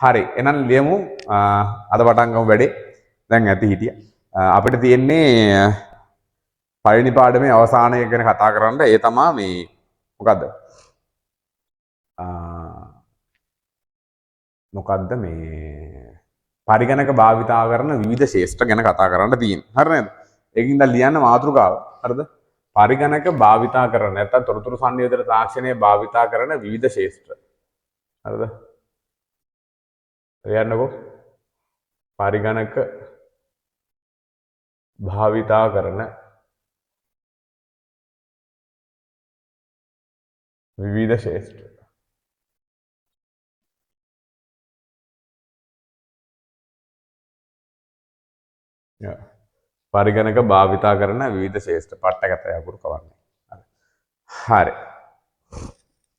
හරි එහෙනම් ලියමු අද පටන් ගමු වැඩේ. දැන් ඇති හිටියා. අපිට තියෙන්නේ පළවෙනි පාඩමේ අවසානය ගැන කතා කරන්න. ඒ තමයි මේ මොකද්ද? මොකද්ද මේ පරිගණක භාවිතා කරන විවිධ ශේෂ්ත්‍ර ගැන කතා කරන්න තියෙන්නේ. හරි නේද? ඒකින්ද ලියන්න මාතෘකාව. හරිද? පරිගණක භාවිතා කරන නැත්නම් තොරතුරු සංනිවේදන තාක්ෂණය භාවිතා කරන විවිධ ශේෂ්ත්‍ර. හරිද? ලියන්නකෝ. පරිගණක භාවිතා කරන විවිධ ශේෂ්ත්‍ර. පරිගණක භාවිතා කරන විවිධ ශේෂ්ත්‍ර පට්ටගත යකුරු කවන්නේ. හරි.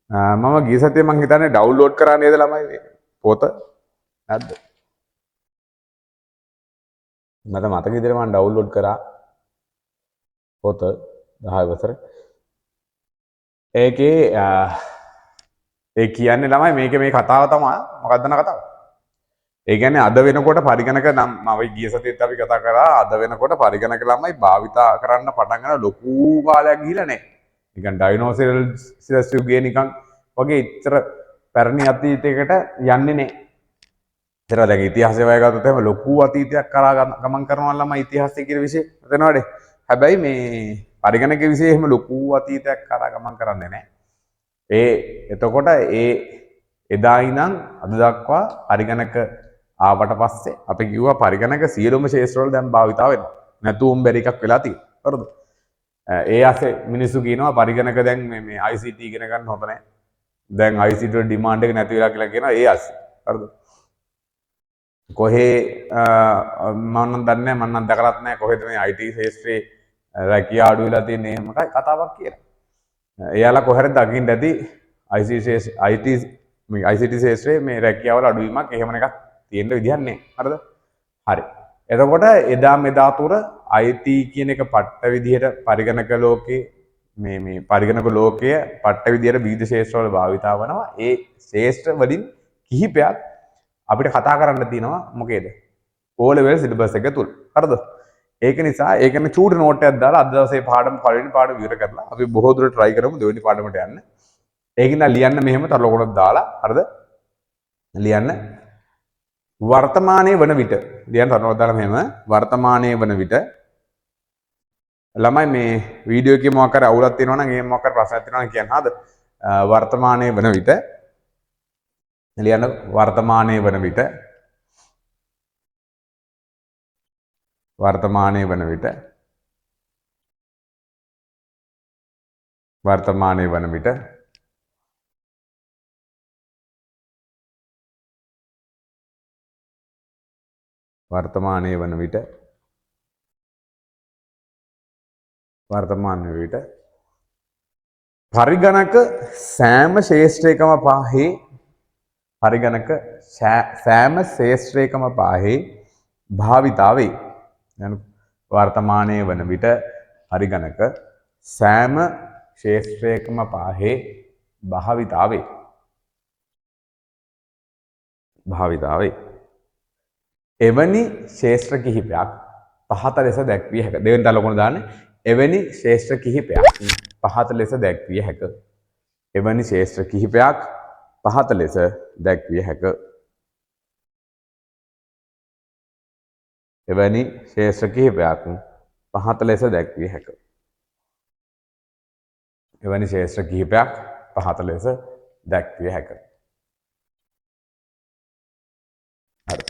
මම ගිය සතියේ මං හිතන්නේ ඩවුන්ලෝඩ් කරා නේද ළමයි මේ පොත? නැද්ද? මට මතක විදිහට මම ඩවුන්ලෝඩ් කරා පොත 10 වසර. ඒකේ ඒ කියන්නේ ළමයි මේකේ මේ කතාව තමයි මොකක්ද න කතාව? ඒ කියන්නේ අද වෙනකොට පරිගණක නම් මම ගිය සතියේත් අපි කතා කරා අද වෙනකොට පරිගණක ළමයි භාවිතා කරන්න පටන් ගන්න ලොකු කාලයක් ගිහිලා නැහැ. නිකන් ඩයිනෝසරස් යුගයේ නිකන් වගේ ඉතර පැරණි අතීතයකට යන්නේ නැහැ. ඉතර දැන් ඉතිහාසය වගේ ගත්තොත් එහෙම ලොකු අතීතයක් කරා ගමන් කරනවා ළමයි ඉතිහාසය කියන විෂය හිතනවානේ. හැබැයි මේ පරිගණක විෂය එහෙම ලොකු අතීතයක් කරා ගමන් කරන්නේ නැහැ. එතකොට එදා ඉඳන් අද දක්වා පරිගණක ආවට පස්සේ අපි කිව්වා පරිගණක සියලුම ශේෂ්ත්‍ර වල දැන් භාවිතා වෙනවා. නැතුවම බැරි එකක් වෙලා තියෙනවා. හරිද? ඒ ASE මිනිස්සු කියනවා පරිගණක දැන් මේ ICT ඉගෙන ගන්න හොඳ නැහැ. දැන් ICT වල ඩිමාන්ඩ් එක නැති වෙලා කියලා කියනවා ASE. හරිද? කොහේ මම නම් දන්නේ නැහැ මම නම් දැකලත් නැහැ කොහෙද මේ IT ශේෂ්ත්‍රයේ රැකියාව අඩු වෙලා තියෙන්නේ එහෙම කතාවක් කියලා. එයාලා කොහරි දකින්න ඇති ICT ශේෂ්ත්‍රයේ මේ රැකියාවල අඩුවීමක් එහෙම එකක් තියෙන්න විදිහක් නැහැ. හරිද? හරි. එතකොට එදා මෙදා තුර IT කියන එක පට්ට විදිහට පරිගණක ලෝකේ මේ පරිගණක ලෝකයේ පට්ට විදිහට විවිධ ශේෂ්ත්‍රවල භාවිතා වෙනවා. ඒ ශේෂ්ත්‍ර වලින් කිහිපයක් අපිට කතා කරන්න තියෙනවා මොකේද? O level syllabus එක තුල. හරිද? ඒක නිසා ඒකනේ චූටි නෝට් එකක් දාලා අද දවසේ පාඩම පළවෙනි පාඩම ඉවර කරලා අපි බොහෝ දුරට try කරමු දෙවෙනි පාඩමට යන්න. ඒකින්ද ලියන්න මෙහෙම තර ලොකුට දාලා හරිද? ලියන්න වර්තමානයේ වන විට ලියන්න තර ලොකුට දාලා මෙහෙම වර්තමානයේ වන විට ළමයි මේ වීඩියෝ එකේ මොකක් හරි අවුලක් තියෙනවා නම් ඒ මොකක් හරි ප්‍රශ්නයක් තියෙනවා නම් කියන්න හරිද? වර්තමානයේ වන විට ලියන්න වර්තමානයේ වන විට වර්තමානයේ වන විට වර්තමානයේ වන විට වර්තමානයේ වන විට වර්තමානයේ විට පරිගණක සෑම ශේෂ්ත්‍රයකම පහේ පරිගණක සෑම ශේෂ්ත්‍රයකම පහේ භාවිතා වේ. වර්තමානයේ වන විට පරිගණක සෑම ශේෂ්ත්‍රයකම පහේ භාවිතා වේ. භාවිතා වේ. එවැනි ශේෂ්ත්‍ර කිහිපයක් පහත ලෙස දැක්විය හැක. දෙවෙනි තල ලකුණ දාන්න. එවැනි ශේෂ්ත්‍ර කිහිපයක් පහත ලෙස දැක්විය හැක. එවැනි ශේෂ්ත්‍ර කිහිපයක් පහත ලෙස දැක්විය හැක. එවැනි ශේෂ්ත්‍ර කිහිපයක් පහත ලෙස දැක්විය හැක. එවැනි ශේෂ්ත්‍ර කිහිපයක් පහත ලෙස දැක්විය හැක. හරි.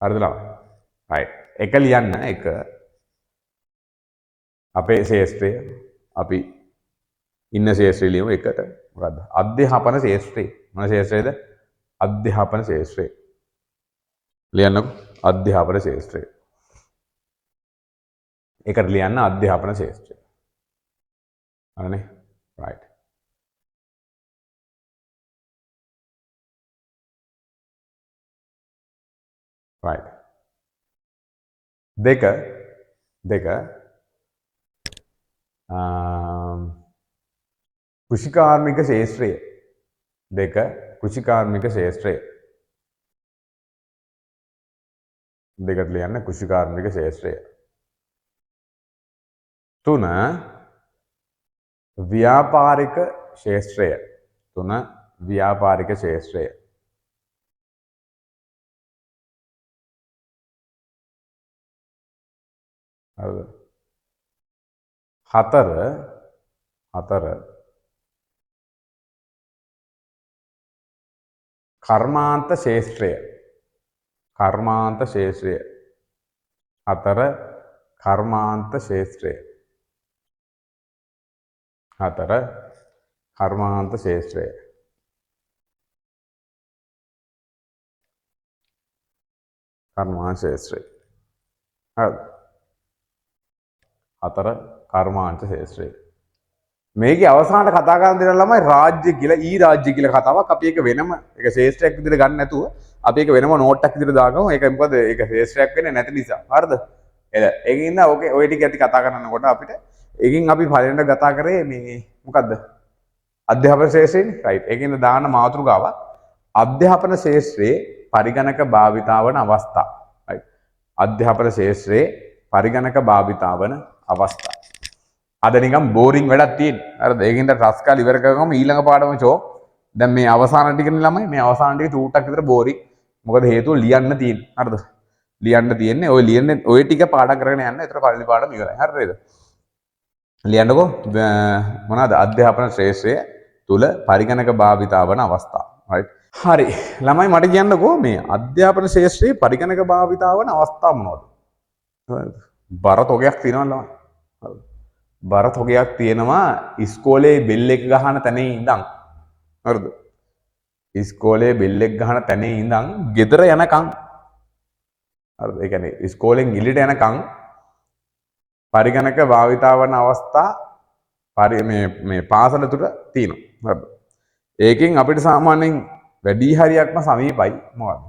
හරිද ළමයි? right. එක ලියන්න එක අපේ ශේෂ්ත්‍රය අපි ඉන්න ශේෂ්ත්‍රය ලියමු එකට. මොකද්ද? අධ්‍යාපන ශේෂ්ත්‍රය. මොන ශේෂ්ත්‍රයද? අධ්‍යාපන ශේෂ්ත්‍රය. ලියන්නකො අධ්‍යාපන ශේෂ්ත්‍රය. එකට ලියන්න අධ්‍යාපන ශේෂ්ත්‍රය. හරිනේ? right. right. දෙක කෘෂිකාර්මික ශේෂ්ත්‍රය. දෙක කෘෂිකාර්මික ශේෂ්ත්‍රය. දෙකට ලියන්න කෘෂිකාර්මික ශේෂ්ත්‍රය. 3 ව්‍යාපාරික ශේෂ්ත්‍රය. 3 ව්‍යාපාරික ශේෂ්ත්‍රය. හරිද? 4 කර්මාන්ත ශේෂ්ත්‍රය. කර්මාන්ත ශේෂ්ත්‍රය. 4 කර්මාන්ත ශේෂ්ත්‍රය. 4 කර්මාන්ත ශේෂ්ත්‍රය. කර්මාන්ත ශේෂ්ත්‍රය. හරිද? 4 කර්මාන්ත ශේෂ්ත්‍රය. මේකේ අවසානට කතා කරන්න දෙන ළමයි රාජ්‍ය කියලා ඊ රාජ්‍ය කියලා කතාවක් අපි ඒක වෙනම ඒක ශේෂ්ත්‍රයක් විදිහට ගන්න නැතුව අපි ඒක වෙනම නෝට් එකක් විදිහට දාගමු. ඒක මොකද ඒක ශේෂ්ත්‍රයක් වෙන්නේ නැති නිසා. හරිද? ඒකින් ඉන්න ඕකේ ඔය ටික ඇති කතා කරනකොට අපිට ඒකින් අපි පළවෙනිට කතා කරේ මේ මොකද්ද? අධ්‍යාපන ශේෂ්ත්‍රයනේ. රයිට්. ඒකින් දාන මාතෘකාව අධ්‍යාපන ශේෂ්ත්‍රයේ පරිගණක භාවිතාවන අවස්ථා. රයිට්. අධ්‍යාපන ශේෂ්ත්‍රයේ පරිගණක භාවිතාවන අවස්ථා. අද නිකම් බෝරින් වැඩක් තියෙන. හරිද? ඒකින්ද ට්‍රස් කාල ඉවර කරගමු ඊළඟ පාඩම චෝ. දැන් මේ අවසාන ටිකනේ ළමයි මේ අවසාන ටික චූට්ටක් විතර බෝරින්. මොකද හේතුව ලියන්න තියෙන. හරිද? ලියන්න තියෙන්නේ ඔය ලියන්නේ ඔය ටික පාඩම් කරගෙන යන්න. ඒතර පළවෙනි පාඩම ඉවරයි. හරිද? ලියන්නකෝ මොනවාද අධ්‍යාපන ශ්‍රේෂ්ඨය තුල පරිගණක භාවිතාවන අවස්ථා. right හරි ළමයි මට කියන්නකෝ මේ අධ්‍යාපන ශ්‍රේෂ්ඨයේ පරිගණක භාවිතාවන අවස්ථා මොනවද? බර තොගයක් තියෙනවා ළමයි. හරි බර තොගයක් තියෙනවා ඉස්කෝලේ බෙල් එක ගහන තැනේ ඉඳන්. හරිද? ඉස්කෝලේ බෙල් එක ගහන තැනේ ඉඳන් ගෙදර යනකම්. හරිද? ඒ කියන්නේ ඉස්කෝලෙන් ගිලිට යනකම් පරිගණක භාවිතාවන අවස්ථා මේ පාසල තුල තියෙනවා. හරිද? ඒකෙන් අපිට සාමාන්‍යයෙන් වැඩි හරියක්ම සමීපයි මොකක්ද?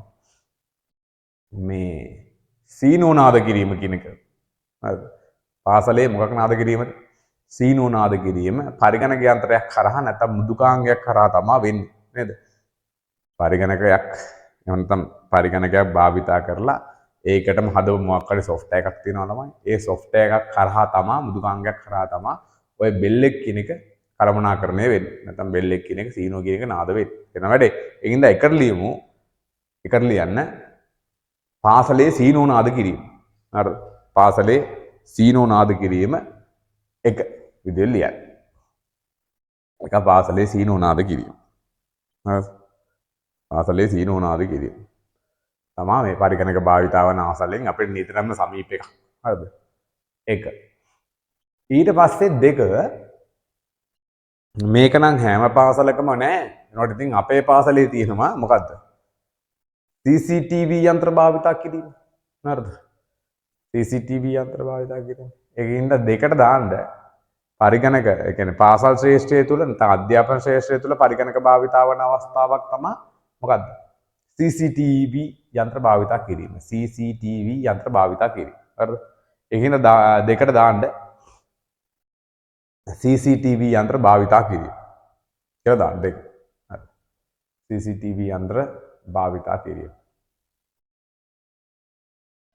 මේ සීනෝ නාද කිරීම කියන එක. හරිද? පාසලේ මොකක් නාද කිරීමද? සීනෝ නාද කිරීම පරිගණක යන්ත්‍රයක් කරහා නැත්නම් මෘදුකාංගයක් කරහා තමයි වෙන්නේ නේද? පරිගණකයක් එහෙම නැත්නම් පරිගණකයක් භාවිතා කරලා ඒකටම හදව මොකක් හරි software එකක් තියෙනවා ළමයි. ඒ software එකක් කරහා තමයි මෘදුකාංගයක් කරහා තමයි ඔය බෙල් එක කියන එක කළමනාකරණය වෙන්නේ. නැත්නම් බෙල් එක කියන එක සීනෝ කියන එක නාද වෙන්නේ. එන වැඩේ. ඒකින්ද එකට ලියමු. එකට ලියන්න පාසලේ සීනෝ නාද කිරීම. හරිද? පාසලේ සීනෝ නාද කිරීම එක විදිහට ලියන්න. එක පාසලේ සීනෝ නාද කිරීම. හරිද? පාසලේ සීනෝ නාද කිරීම. තමා මේ පරිගණක භාවිතාවන ආසලෙන් අපිට නිතරම සමීප එකක්. හරිද? එක. ඊට පස්සේ දෙක මේක නම් හැම පාසලකම නැහැ. ඒනොට ඉතින් අපේ පාසලේ තියෙනවා මොකද්ද? CCTV යන්ත්‍ර භාවිතා කිරීම. හරිද? CCTV යන්ත්‍ර භාවිතා කිරීම. ඒකින්ද දෙකට දාන්න පරිගණක ඒ කියන්නේ පාසල් ශ්‍රේෂ්ඨය තුල නැත්නම් අධ්‍යාපන ශ්‍රේෂ්ඨය තුල පරිගණක භාවිතාවන අවස්ථාවක් තමයි මොකද්ද? CCTV යන්ත්‍ර භාවිතා කිරීම. CCTV යන්ත්‍ර භාවිතා කිරීම. හරිද? ඒකින්ද දෙකට දාන්න CCTV යන්ත්‍ර භාවිතා කිරීම. කියලා දාන්න දෙක. හරි. CCTV යන්ත්‍ර භාවිතා කිරීම.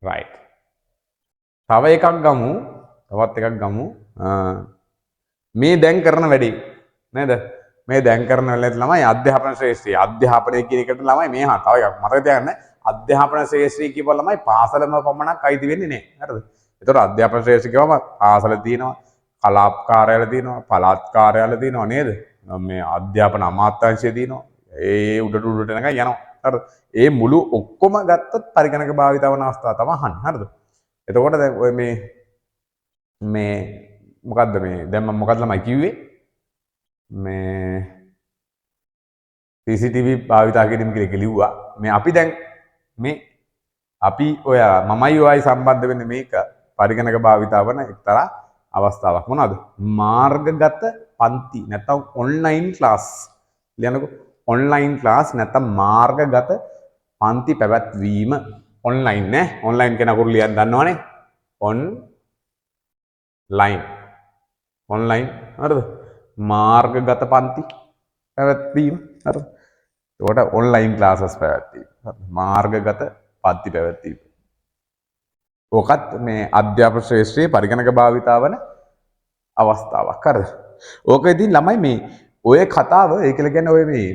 right. තව එකක් ගමු. තවත් එකක් ගමු. මේ දැන් කරන වැඩේ නේද? මේ දැන් කරන වෙලාවට ළමයි අධ්‍යාපන ශ්‍රේෂ්ඨය. අධ්‍යාපනය කියන එකට ළමයි මේ තව එකක් මතක තියාගන්න. අධ්‍යාපන ශ්‍රේෂ්ඨය කියපුවා ළමයි පාසලම පමණක් අයිති වෙන්නේ නැහැ. හරිද? ඒතකොට අධ්‍යාපන ශ්‍රේෂ්ඨ කියවම පාසල තියෙනවා, කලාප කාර්යාලය තියෙනවා, පළාත් කාර්යාලය තියෙනවා නේද? මේ අධ්‍යාපන අමාත්‍යාංශය තියෙනවා. ඒ උඩට එනකන් යනවා. හරිද? ඒ මුළු ඔක්කොම ගත්තොත් පරිගණක භාවිතාවන අවස්ථාව තමයි අහන්නේ. හරිද? එතකොට දැන් ඔය මේ මොකද්ද මේ දැන් මම මොකද්ද ළමයි කිව්වේ? මේ CCTV භාවිතා කිරීම කියලා ලිව්වා. මේ අපි දැන් මේ අපි ඔය මමයි ඔයයි සම්බන්ධ වෙන්නේ මේක පරිගණක භාවිතාවන එක්තරා අවස්ථාවක්. මොනවද? මාර්ගගත පන්ති නැත්නම් ඔන්ලයින් ක්ලාස්. ලියන්නකෝ ඔන්ලයින් ක්ලාස් නැත්නම් මාර්ගගත පන්ති පැවැත්වීම. ඔන්ලයින් නේ. ඔන්ලයින් කියන අකුරු ලියන්න දන්නවනේ. ඔන්ලයින්. ඔන්ලයින් හරිද? මාර්ගගත පන්ති පැවැත්වීම. හරිද? ඒකට ඔන්ලයින් ක්ලාසස් පැවැත්වීම. මාර්ගගත පන්ති පැවැත්වීම. ඕකත් මේ අධ්‍යාපන ශ්‍රේෂ්ඨයේ පරිගණක භාවිතා වන අවස්ථාවක්. හරිද? ඕක ඉතින් ළමයි මේ ඔය කතාව ඒ කියලා කියන්නේ ඔය මේ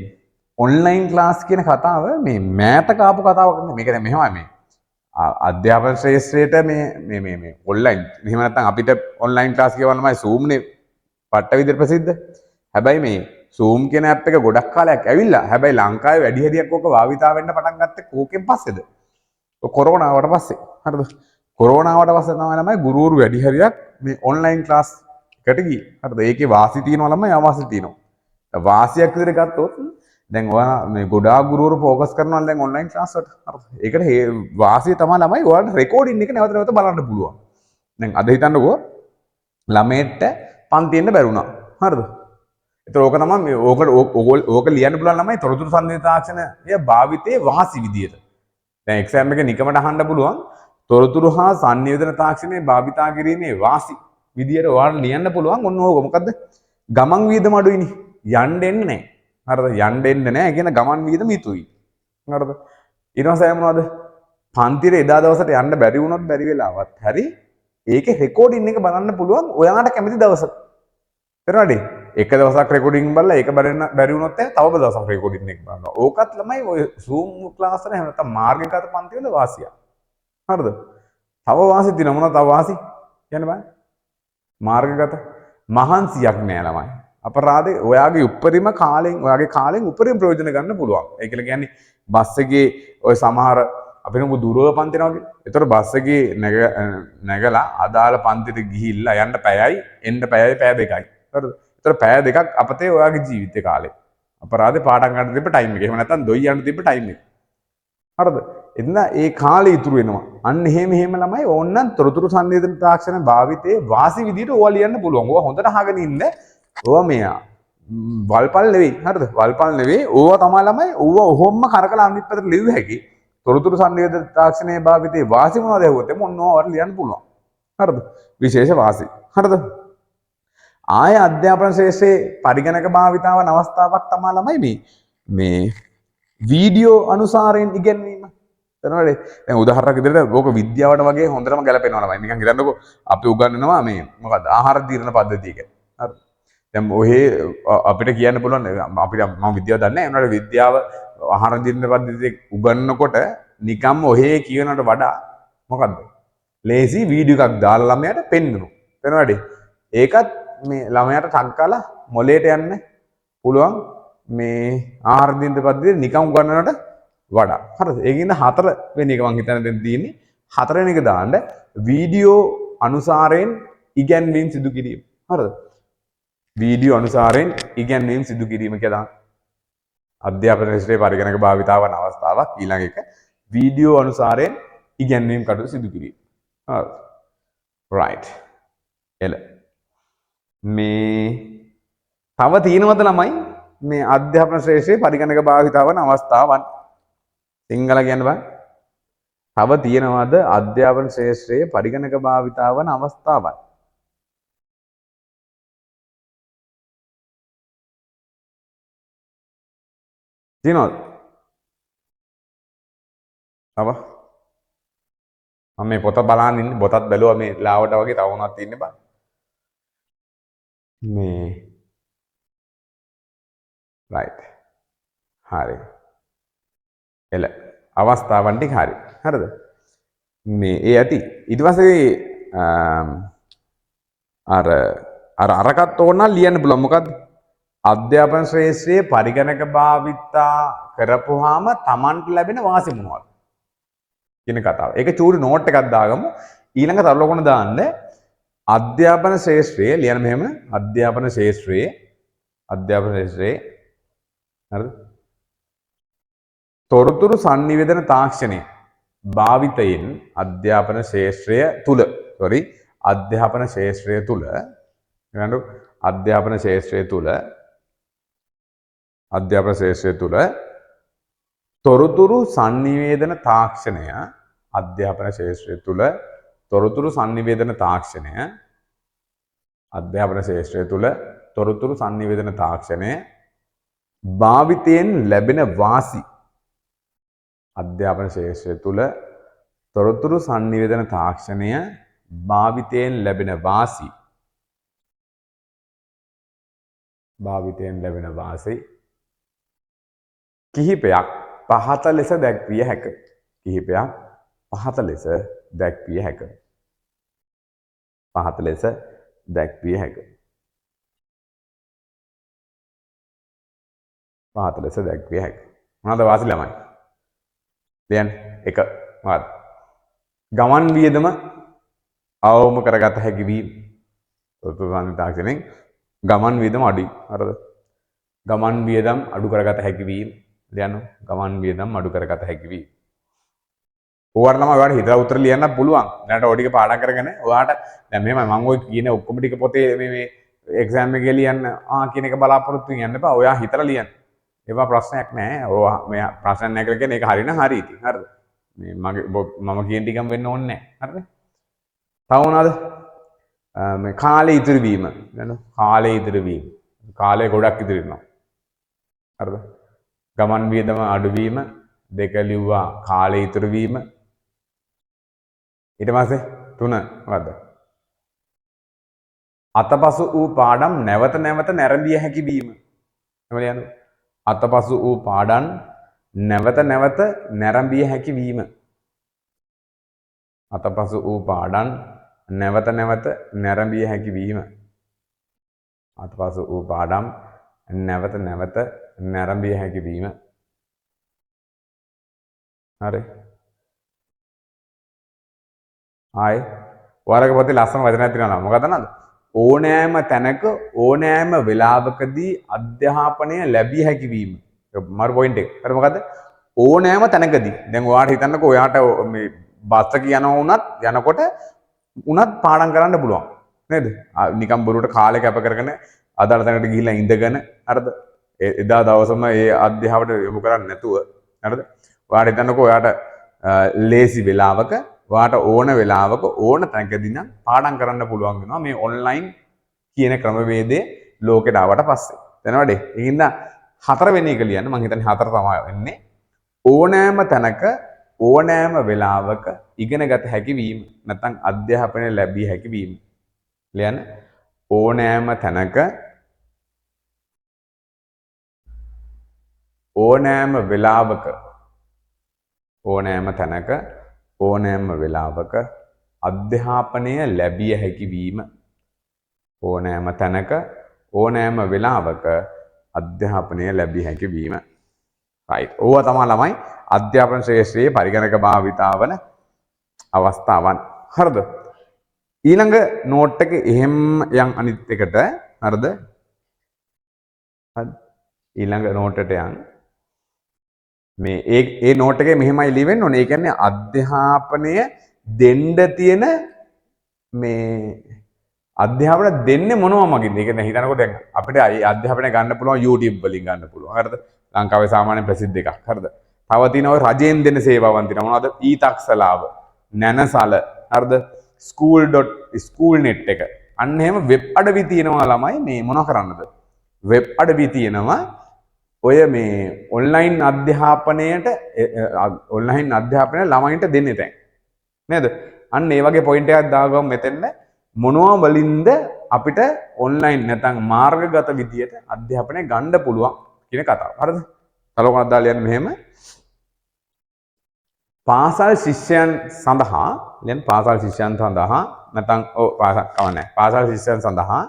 ඔන්ලයින් ක්ලාස් කියන කතාව මේ මෑත කාපු කතාවක් නෙමෙයි. මේක දැන් මෙහෙමයි මේ අධ්‍යාපන ශ්‍රේෂ්ඨයට මේ ඔන්ලයින් එහෙම නැත්නම් අපිට ඔන්ලයින් ක්ලාස් කියවන්නමයි Zoom නේ පට්ට විදිහට ප්‍රසිද්ධ. හැබැයි මේ Zoom කියන ඇප් එක ගොඩක් කාලයක් ඇවිල්ලා. හැබැයි ලංකාවේ වැඩි හරියක් ඕක භාවිතා වෙන්න පටන් ගත්තේ කෝකෙන් පස්සේද? කොරෝනාවට පස්සේ. හරිද? කොරෝනාවට පස්සේ තමයි ළමයි ගුරුවරු වැඩි හරියක් මේ ඔන්ලයින් ක්ලාස් එකට ගියේ. හරිද? ඒකේ වාසි තියෙනවා ළමයි අවාසි තියෙනවා. වාසියක් විදිහට ගත්තොත් දැන් ඔයා මේ ගොඩාක් ගුරුවරු ફોකස් කරනවා දැන් ඔන්ලයින් ක්ලාස් වලට. හරිද? ඒකට වාසිය තමයි ළමයි ඔයාලට රෙකෝඩින් එක නැවත නැවත බලන්න පුළුවන්. දැන් අද හිතන්නකෝ ළමයට පන්තිෙන්න බැරුණා. හරිද? ඒතර ඕක තමයි මේ ඕක ලියන්න පුළුවන් ළමයි තොරතුරු සංවේදී තාක්ෂණය භාවිතයේ වාසි විදියට. දැන් එක්සෑම් එකේ නිකමට අහන්න පුළුවන් තොරතුරු හා සංනිවේදන තාක්ෂණය භාවිතා කිරීමේ වාසි විදියට ඔයාලට ලියන්න පුළුවන්. ඔන්න ඕක මොකද්ද? ගමන් වියදම අඩුයිනේ. යන්න එන්නේ නැහැ. හරිද? යන්න එන්නේ නැහැ කියන ගමන් වියදම ඉතුයි. හරිද? ඊට පස්සේ මොනවද? පන්තිර එදා දවසට යන්න බැරි වුණොත් බැරි වෙලාවත් හරි ඒකේ රෙකෝඩින් එක බලන්න පුළුවන් ඔයාලට කැමති දවසක. තේරුණාද? එක දවසක් රෙකෝඩින් බලලා ඒක බැරි වුණොත් තව දවසක් රෙකෝඩින් එක බලනවා. ඕකත් ළමයි ඔය Zoom ක්ලාස් වල එහෙම නැත්නම් මාර්ගගත පන්ති වල වාසිය. හරිද? තව වාසි දින මොනවද තව වාසි? කියන්නේ බලන්න. මාර්ගගත මහන්සියක් නෑ ළමයි. අපරාධේ ඔයාගේ උපරිම කාලෙන් උපරිම ප්‍රයෝජන ගන්න පුළුවන්. ඒ කියලා කියන්නේ බස් එකේ ඔය සමහර අපි නමු දුරව පන්ති යනවා වගේ. ඒතර බස් එකේ නැගලා අදාළ පන්තිට ගිහිල්ලා යන්න පැයයි එන්න පැයයි පැය දෙකයි. හරිද? ඒතර පැය දෙකක් අපතේ ඔයාගේ ජීවිතේ කාලේ. අපරාධේ පාඩම් ගන්න තිබ්බ ටයිම් එක. එහෙම නැත්නම් දොයි යන්න තිබ්බ ටයිම් එක. හරිද? එතන ඒ කාලේ ඉතුරු වෙනවා. අන්න එහෙම ළමයි ඕන්නම් තොරතුරු සංවේදන තාක්ෂණ භාවිතයේ වාසි විදියට ඕවා ලියන්න පුළුවන්. ඕවා හොඳට අහගෙන ඉන්න. ඕවා මෙයා වල්පල් නෙවෙයි. හරිද? වල්පල් නෙවෙයි. ඕවා තමයි ළමයි ඕවා ඔහොම්ම කරකලා අනිත් පැත්තට ලියුව හැකි. තොරතුරු සංවේදන තාක්ෂණයේ භාවිතයේ වාසි මොනවද ඇහුවොත් එමු ඔන්න ඕවා ලියන්න පුළුවන්. හරිද? විශේෂ වාසි. හරිද? ආය අධ්‍යාපන ශාස්ත්‍රයේ පරිගණක භාවිතාවන අවස්ථාවක් තමයි ළමයි මේ වීඩියෝ අනුසාරයෙන් ඉගෙනීම. තේරෙනවද? දැන් උදාහරණයක් විදිහට ඕක විද්‍යාවට වගේ හොඳටම ගැලපෙනවා ළමයි. නිකන් හිතන්නකෝ අපි උගන්වනවා මේ මොකද්ද ආහාර තීරණ පද්ධතිය කියලා. හරි. දැන් ඔහේ අපිට කියන්න පුළුවන් අපිට මම විද්‍යාව දන්නේ නැහැ. ඒනට විද්‍යාව ආහාර තීරණ පද්ධතිය උගන්වනකොට නිකම්ම ඔහේ කියනකට වඩා මොකද්ද? ලේසි වීඩියෝ එකක් දාලා ළමයාට පෙන්නනවා. තේරෙනවද? ඒකත් මේ ළමයාට ටක් කාලා මොලේට යන්න පුළුවන් මේ ආහාර තීරණ පද්ධතිය නිකම් උගන්වනකට වඩා. හරිද? ඒකින්ද 4 වෙනි එක මං හිතන්නේ දැන් තියෙන්නේ 4 වෙනි එක දාන්න වීඩියෝ අනුසාරයෙන් ඉගැන්වීම් සිදු කිරීම. හරිද? වීඩියෝ අනුසාරයෙන් ඉගැන්වීම් සිදු කිරීම කියලා අධ්‍යාපන ශාස්ත්‍රයේ පරිගණක භාවිතාව වන අවස්ථාවක්. ඊළඟ එක වීඩියෝ අනුසාරයෙන් ඉගැන්වීම් කටයුතු සිදු කිරීම. හරිද? right. එල මේ තව තියෙනවද ළමයි මේ අධ්‍යාපන ශාස්ත්‍රයේ පරිගණක භාවිතාව වන අවස්ථාවන් සිංහල කියන්න බෑ. තව තියෙනවද අධ්‍යාපන ශාස්ත්‍රයේ පරිගණක භාවිතා වන අවස්ථාවන්? තියෙනවද? තව මම මේ පොත බලන් ඉන්නේ. පොතත් බැලුවා මේ ලාවට වගේ තව මොනවද තියෙන්නේ බං. මේ right. හරි. එල අවස්ථාවන් ටික හරි. හරිද? මේ ඒ ඇති. ඊට පස්සේ අරකට ඕන නම් ලියන්න පුළුවන්. මොකද්ද? අධ්‍යාපන ශ්‍රේෂ්ඨයේ පරිගණක භාවිතා කරපුවාම Tamanට ලැබෙන වාසි මොනවද? කියන කතාව. ඒක චූරි නෝට් එකක් දාගමු. ඊළඟ තරලකොන දාන්න අධ්‍යාපන ශ්‍රේෂ්ඨයේ ලියන්න මෙහෙම අධ්‍යාපන ශ්‍රේෂ්ඨයේ හරිද? තොරතුරු සංනිවේදන තාක්ෂණය භාවිතයෙන් අධ්‍යාපන ශාස්ත්‍රය තුල අධ්‍යාපන ශාස්ත්‍රය තුල තොරතුරු සංනිවේදන තාක්ෂණය අධ්‍යාපන ශාස්ත්‍රය තුල තොරතුරු සංනිවේදන තාක්ෂණය අධ්‍යාපන ශාස්ත්‍රය තුල තොරතුරු sannivedana තාක්ෂණය භාවිතයෙන් ලැබෙන වාසි අධ්‍යාපන ශාස්ත්‍රය තුල තොරතුරු sannivedana තාක්ෂණය භාවිතයෙන් ලැබෙන වාසි කිහිපයක් පහත ලෙස දැක්විය හැක. කිහිපයක් පහත ලෙස දැක්විය හැක. පහත ලෙස දැක්විය හැක. පහත ලෙස දැක්විය හැක. මොනවාද වාසි ළමයි? දැන් එක මොකක්ද? ගමන් වියදම අවම කරගත හැකි වීම. තොරතුරු sannivedana තාක්ෂණයෙන් ගමන් වියදම අඩුයි. හරිද? ගමන් වියදම් අඩු කරගත හැකි වීම. ලියන්න. ගමන් වියදම් අඩු කරගත හැකි වීම. ඕවට ළමයි ඔයාලට හිතලා උත්තර ලියන්න පුළුවන්. දැනට ඔය ටික පාඩම් කරගෙන ඔයාට දැන් මෙහෙමයි මම ඔය කියන ඔක්කොම ටික පොතේ මේ එක්සෑම් එකේ ලියන්න කියන එක බලාපොරොත්තු වෙන්න එපා. ඔයා හිතලා ලියන්න. ඒවා ප්‍රශ්නයක් නෑ. ඔයා මෙයා ප්‍රශ්න නැහැ කියලා කියන්නේ ඒක හරියනම් හරි ඉතින්. හරිද? මේ මම කියන ටිකම වෙන්න ඕනේ නෑ. හරිද? තව මොනවද? මේ කාලේ ඉතුරු වීම. නේද? කාලේ ඉතුරු වීම. කාලය ගොඩක් ඉතුරු වෙනවා. හරිද? ගමන් වියදම අඩු වීම දෙක ලිව්වා කාලේ ඉතුරු වීම. ඊට පස්සේ 3 මොකද්ද? අතපසු වූ පාඩම් නැවත නැවත නැරඹිය හැකි වීම. එහෙම ලියන්න. අතපසු වූ පාඩම් නැවත නැවත නැරඹිය හැකි වීම. අතපසු වූ පාඩම් නැවත නැවත නැරඹිය හැකි වීම. අතපසු වූ පාඩම් නැවත නැවත නැරඹිය හැකි වීම. හරි. ආයි ඔයාලගේ පොතේ ලස්සන වචනයක් තියෙනවා. මොකක්ද නේද? ඕනෑම තැනක ඕනෑම වෙලාවකදී අධ්‍යාපනය ලැබිය හැකි වීම. මර පොයින්ට් එක. හරි මොකද්ද? ඕනෑම තැනකදී. දැන් ඔයාට හිතන්නකෝ ඔයාට මේ බස් එක යනකොට පාඩම් කරන්න පුළුවන්. නේද? නිකම් බොරුවට කාලේ කැප කරගෙන අදාළ තැනකට ගිහිල්ලා ඉඳගෙන හරිද? එදා දවසම ඒ අධ්‍යාපනයට යොමු කරන්නේ නැතුව හරිද? ඔයාට හිතන්නකෝ ඔයාට ලේසි වෙලාවක ඔයාට ඕන වෙලාවක ඕන තැනකදී නම් පාඩම් කරන්න පුළුවන් වෙනවා මේ ඔන්ලයින් කියන ක්‍රමවේදයේ ලෝකෙට ආවට පස්සේ. දැනවද? ඒකින්ද හතරවෙනි එක ලියන්න. මම හිතන්නේ හතර තමයි වෙන්නේ. ඕනෑම තැනක ඕනෑම වෙලාවක ඉගෙන ගත හැකි වීම. නැත්නම් අධ්‍යාපනය ලැබිය හැකි වීම. ලියන්න. ඕනෑම තැනක ඕනෑම වෙලාවක ඕනෑම තැනක ඕනෑම වෙලාවක අධ්‍යාපනය ලැබිය හැකි වීම. ඕනෑම තැනක ඕනෑම වෙලාවක අධ්‍යාපනය ලැබිය හැකි වීම. right. ඕවා තමයි ළමයි අධ්‍යාපන ශ්‍රේෂ්ඨයේ පරිගණක භාවිතා වන අවස්ථාවන්. හරිද? ඊළඟ නෝට් එක එහෙම යන් අනිත් එකට. හරිද? ඊළඟ නෝට් එකට යන් මේ ඒ නෝට් එකේ මෙහෙමයි ලියවෙන්න ඕනේ. ඒ කියන්නේ අධ්‍යාපනය දෙන්න තියෙන මේ අධ්‍යාපන දෙන්නේ මොනවා මගින්ද? ඒ කියන්නේ හිතනකො දැන් අපිට අධ්‍යාපනය ගන්න පුළුවන් YouTube වලින් ගන්න පුළුවන්. හරිද? ලංකාවේ සාමාන්‍ය ප්‍රසිද්ධ එකක්. හරිද? තව තියෙනවා ඔය රජයෙන් දෙන සේවාවන් තියෙනවා. මොනවද? ඊතක්සලාව, නැනසල, හරිද? school.net එක. අන්න එහෙම වෙබ් අඩවි තියෙනවා ළමයි මේ මොනවා කරන්නද? වෙබ් අඩවි තියෙනවා ඔය මේ ඔන්ලයින් අධ්‍යාපනයට ඔන්ලයින් අධ්‍යාපනය ළමයින්ට දෙන්නේ තැන්. නේද? අන්න ඒ වගේ පොයින්ට් එකක් දාගමු මෙතෙන්න. මොනවා වලින්ද අපිට ඔන්ලයින් නැත්නම් මාර්ගගත විදියට අධ්‍යාපනය ගන්න පුළුවන් කියන කතාව. හරිද? තලකොණක් දාලා යන්න මෙහෙම. පාසල් ශිෂ්‍යයන් සඳහා දැන් පාසල් ශිෂ්‍යයන් සඳහා නැත්නම් පාසල් කවන්නේ. පාසල් ශිෂ්‍යයන් සඳහා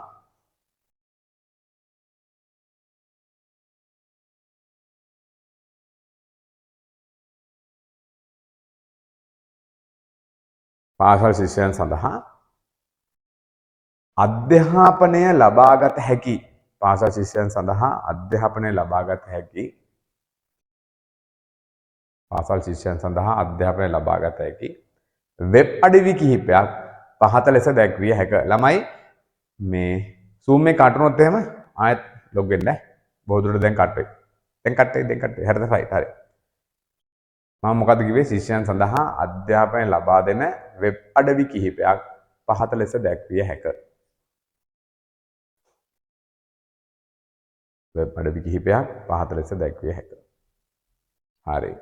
පාසල් ශිෂ්‍යයන් සඳහා අධ්‍යාපනය ලබාගත හැකි පාසල් ශිෂ්‍යයන් සඳහා අධ්‍යාපනය ලබාගත හැකි පාසල් ශිෂ්‍යයන් සඳහා අධ්‍යාපනය ලබාගත හැකි වෙබ් අඩවි කිහිපයක් පහත ලෙස දැක්විය හැක. ළමයි මේ Zoom එක කටුනොත් එහෙම ආයෙත් ලොග් වෙන්න. බොහෝ දුරට දැන් කට් වෙයි. දැන් කට් වෙයි. හරිද? හරි. මම මොකද කිව්වේ? ශිෂ්‍යයන් සඳහා අධ්‍යාපනය ලබා දෙන වෙබ් අඩවි කිහිපයක් පහත ලෙස දැක්විය හැක. වෙබ් අඩවි කිහිපයක් පහත ලෙස දැක්විය හැකියි. හරි.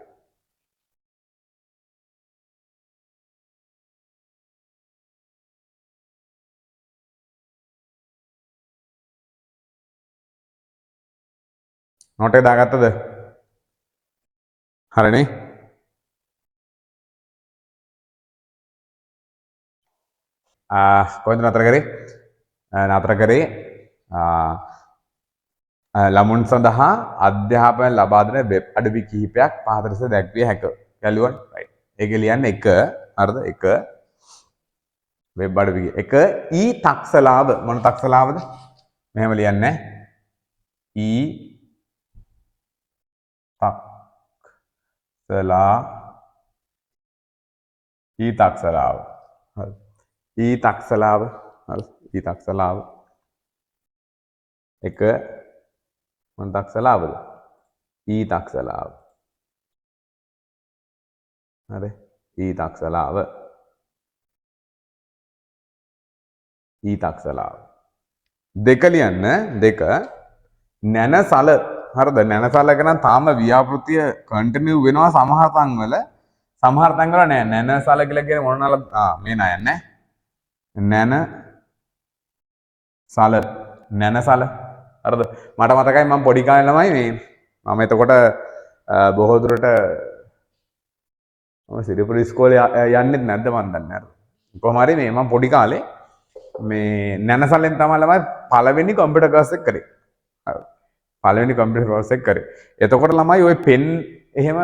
නෝට් එක දාගත්තද? හරිනේ. කොහෙන්ද නතර කරේ? නතර කරේ ළමුන් සඳහා අධ්‍යාපනය ලබා දෙන වෙබ් අඩවි කිහිපයක් පහත ලෙස දැක්විය හැකියි. ගැලුවා. රයිට්. ඒක ලියන්නේ 1. හරිද? 1 වෙබ් අඩවි 1 ඊ තක්සලාව මොන තක්සලාවද? මෙහෙම ලියන්නේ ඊ තක්සලාව. හරි. ඊ තක්සලාව. හරි. ඊ තක්සලාව. 1 මොන තක්සලාවද? ඊ තක්සලාව. හරි. ඊ තක්සලාව. ඊ තක්සලාව. 2 ලියන්න 2 නැනසල. හරිද? නැනසල ගැන තාම ව්‍යාපෘතිය කන්ටිනියු වෙනවා සමහර තැන්වල. සමහර තැන්වල නෑ. නැනසල කියලා කියන්නේ මොන නල මේ නෑ නේ. නැනසල. හරිද? මට මතකයි මම පොඩි කාලේ ළමයි මේ මම එතකොට බොහෝ දුරට මම සිරිපුර ඉස්කෝලේ යන්නෙත් නැද්ද මන් දන්නේ නැහැ. කොහොම හරි මේ මම පොඩි කාලේ මේ නැනසලෙන් තමයි ළමයි පළවෙනි කම්පියුටර් ක්ලාස් එක කරේ. හරි. පළවෙනි කම්පියුටර් ක්ලාස් එක කරේ. එතකොට ළමයි ওই පෙන් එහෙම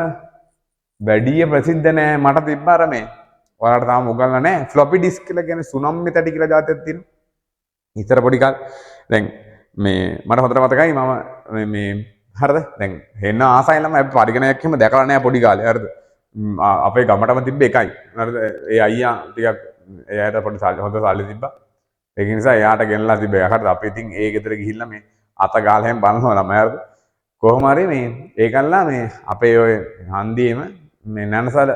වැඩි ප්‍රසිද්ධ නෑ. මට තිබ්බ අර මේ ඔයාලට තාම උගන්ලා නෑ. ෆ්ලොපි ඩිස්ක් කියලා කියන්නේ සුනම්මි තැටි කියලා જાතියක් තියෙනවා. ඉතර පොඩි කාලේ දැන් මේ මට හොඳට මතකයි මම මේ හරිද? දැන් හෙන්න ආසයි ළමයි අපි පරිගණකයක් එහෙම දැකලා නෑ පොඩි කාලේ. හරිද? අපේ ගමටම තිබ්බ එකයි. හරිද? ඒ අයියා ටිකක් එයාට පොඩි හොඳ සල්ලි තිබ්බා. ඒක නිසා එයාට ගෙනලා තිබ්බ එක. හරිද? අපි ඉතින් ඒ ගෙදර ගිහිල්ලා මේ අත ගාලා හැම බලනවා ළමයි. හරිද? කොහොම හරි මේ ඒකල්ලා මේ අපේ ඔය හන්දියේම මේ නැනසල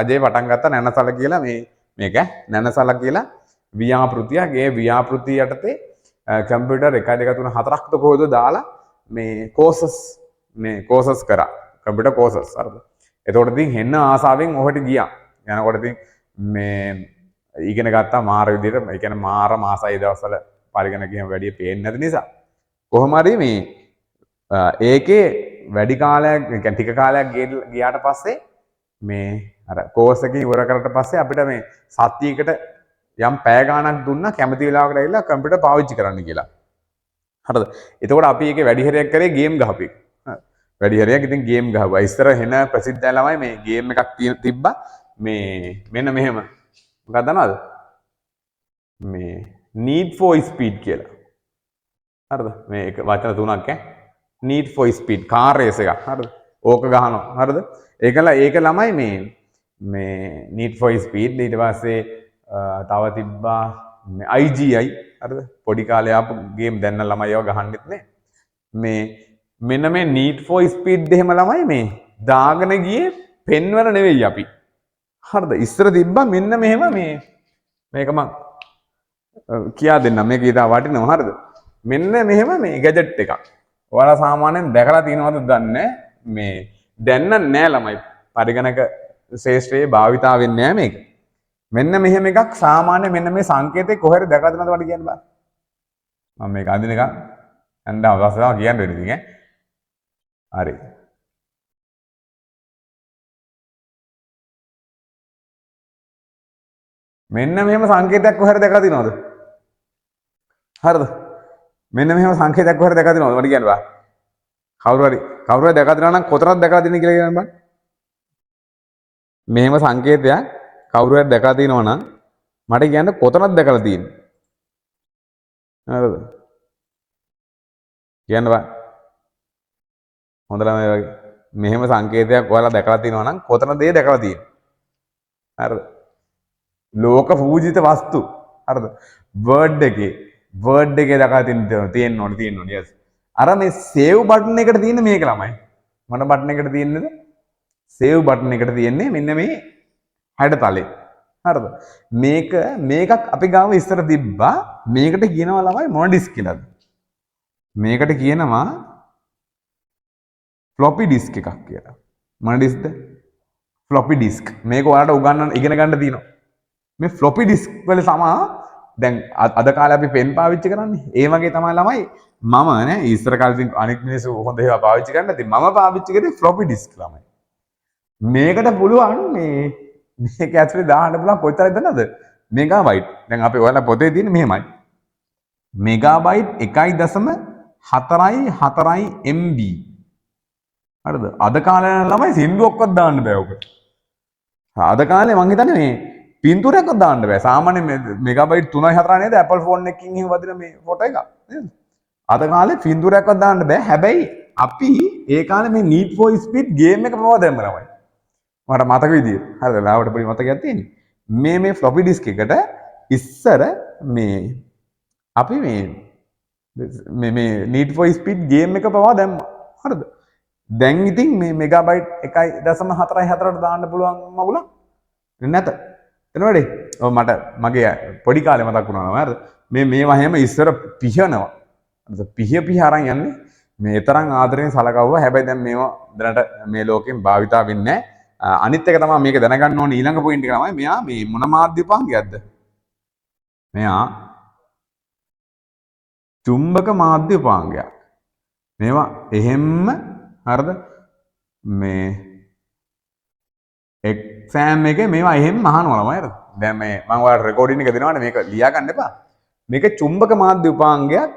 රජේ පටන් ගත්ත නැනසල කියලා මේක නැනසල කියලා ව්‍යාපෘතියක්. ඒ ව්‍යාපෘතිය යටතේ කම්පියුටර් 1 2 3 4ක්ද කොහොද දාලා මේ කෝසස් කරා. Computer causes. හරිද? එතකොට ඉතින් හෙන්න ආසාවෙන් ඔහට ගියා. යනකොට ඉතින් මේ ඉගෙන ගත්තා මාර විදිහට. ඒ කියන්නේ මාර මාසයි දවස්වල පරිගණක එහෙම වැඩි පේන්නේ නැති නිසා. කොහොම හරි මේ ඒකේ වැඩි කාලයක් يعني ටික කාලයක් ගියාට පස්සේ මේ අර කෝස් එක ඉවර කරලා පස්සේ අපිට මේ සතියකට යම් පැය ගාණක් දුන්නා කැමති වෙලාවකට ඇවිල්ලා කම්පියුටර් පාවිච්චි කරන්න කියලා. හරිද? එතකොට අපි ඒකේ වැඩි හරියක් කරේ ගේම් ගහපු එක. වැඩි හරියක් ඉතින් ගේම් ගහුවා. ඉස්සර හෙන ප්‍රසිද්ධ ළමයි මේ ගේම් එකක් තිබ්බා. මේ මෙන්න මෙහෙම. මොකක්ද දන්නවද? මේ need for speed කියලා. හරිද? මේ එක වචන තුනක් need for speed car race එකක්. හරිද? ඕක ගහනවා. හරිද? ඒකලා ඒක ළමයි මේ need for speed ඊට පස්සේ තව තිබ්බා මේ IGI. හරිද? පොඩි කාලේ ආපු ගේම් දැන් නම් ළමයි ඒවා ගහන්නෙත් නෑ. මේ මෙන්න මේ need for speed එහෙම ළමයි මේ දාගෙන ගියේ පෙන් වල නෙවෙයි අපි. හරිද? ඉස්සර තිබ්බා මෙන්න මෙහෙම මේක මම කියා දෙන්නම්. මේක ඊට වටිනවා. හරිද? මෙන්න මෙහෙම මේ ගැජට් එකක්. ඔයාලා සාමාන්‍යයෙන් දැකලා තියෙනවද දන්නේ මේ දැන් නෑ ළමයි පරිගණක ශාස්ත්‍රයේ භාවිතා වෙන්නේ නෑ මේක. මෙන්න මෙහෙම එකක් සාමාන්‍ය මෙන්න මේ සංකේතේ කොහෙද දැකලා තියෙනවද වඩ කියන්න බෑ. මම මේක අඳිනකම් අන්දම අවස්ථාවක් කියන්න වෙන ඉතින් හරි. මෙන්න මෙහෙම සංකේතයක් කොහෙද දැකලා තියෙනවද? හරිද? මෙන්න මෙහෙම සංකේතයක් කොහෙද දැකලා තියෙනවද වඩ කියන්න බෑ. කවුරු හරි දැකලා තියෙනවා නම් කොතරම් දැකලා තියෙනවද කියලා කියන්න බෑ. මෙහෙම සංකේතයක් කවුරු හරි දැකලා තියෙනවා නම් මට කියන්න කොතනද දැකලා තියෙන්නේ? හරිද? කියන්න බෑ. හොඳට මේ වගේ මෙහෙම සංකේතයක් ඔයාලා දැකලා තියෙනවා නම් කොතනද ඒ දැකලා තියෙන්නේ? හරිද? ලෝක පූජිත වස්තු. හරිද? වර්ඩ් එකේ දැකලා තියෙන්න ඕනේ. yes. අර මේ save button එකට තියෙන මේක ළමයි. මොන button එකට තියෙන්නේද? save button එකට තියෙන්නේ මෙන්න මේ හැඩතලේ. හරිද? මේකක් අපි ගාව ඉස්සර තිබ්බා. මේකට කියනවා ළමයි මොන ඩිස්ක් කියලාද? මේකට කියනවා ෆ්ලොපි ඩිස්ක් එකක් කියලා. මොන ඩිස්ක්ද? ෆ්ලොපි ඩිස්ක්. මේක ඔයාලට උගන්වන්න ඉගෙන ගන්න තියෙනවා. මේ ෆ්ලොපි ඩිස්ක් වල තමා දැන් අද කාලේ අපි පෙන් පාවිච්චි කරන්නේ. ඒ වගේ තමයි ළමයි මම නේ ඉස්සර කාලේ ඉතින් අනිත් මිනිස්සු හොඳ ඒවා පාවිච්චි කරන්න. ඉතින් මම පාවිච්චි කරේ ෆ්ලොපි ඩිස්ක් ළමයි. මේකට පුළුවන් මේක ඇතුලේ දාන්න පුළුවන් කොච්චරද දන්නවද? මෙගාබයිට්. දැන් අපි ඔයාලා පොතේ තියෙන මෙහෙමයි. Megabyte 1.4 MB. හරිද? අද කාලේ ළමයි සින්දුවක්වත් දාන්න බෑ ඔකට. අද කාලේ මං හිතන්නේ මේ පින්තූරයක්වත් දාන්න බෑ. සාමාන්‍ය මෙගාබයිට් 3-4 නේද Apple phone එකකින් එහෙම වදින මේ ෆොටෝ එක. නේද? අද කාලේ පින්තූරයක්වත් දාන්න බෑ. හැබැයි අපි ඒ කාලේ මේ Need for Speed game එක පවා දැම්ම ළමයි. මට මතක විදියට. හරිද? ලාවට පොඩි මතකයක් තියෙන්නේ. මේ floppy disk එකට ඉස්සර මේ අපි මේ Need for Speed game එක පවා දැම්මා. හරිද? දැන් ඉතින් මේ මෙගාබයිට් 1.44ට දාන්න පුළුවන් මගුලක් නැත. එනවනේ. ඔව් මට මගේ පොඩි කාලේ මතක් වුණා නේද? මේවා හැම ඉස්සර පිහනවා. පිහ අරන් යන්නේ මේ තරම් ආදරෙන් සලකවුවා. හැබැයි දැන් මේවා දැනට මේ ලෝකෙන් භාවිතා වෙන්නේ නැහැ. අනිත් එක තමයි මේක දැනගන්න ඕනේ ඊළඟ පොයින්ට් එක තමයි මෙයා මේ මොන මාධ්‍ය උපාංගයක්ද? මෙයා චුම්බක මාධ්‍ය උපාංගයක්. මේවා එහෙම්ම හරිද? මේ එක්සෑම් එකේ මේවා එහෙම අහනවා ළමයි හරිද? දැන් මේ මම ඔයාලට රෙකෝඩින් එක දෙනවානේ මේක ලියා ගන්න එපා. මේක චුම්බක මාධ්‍ය උපාංගයක්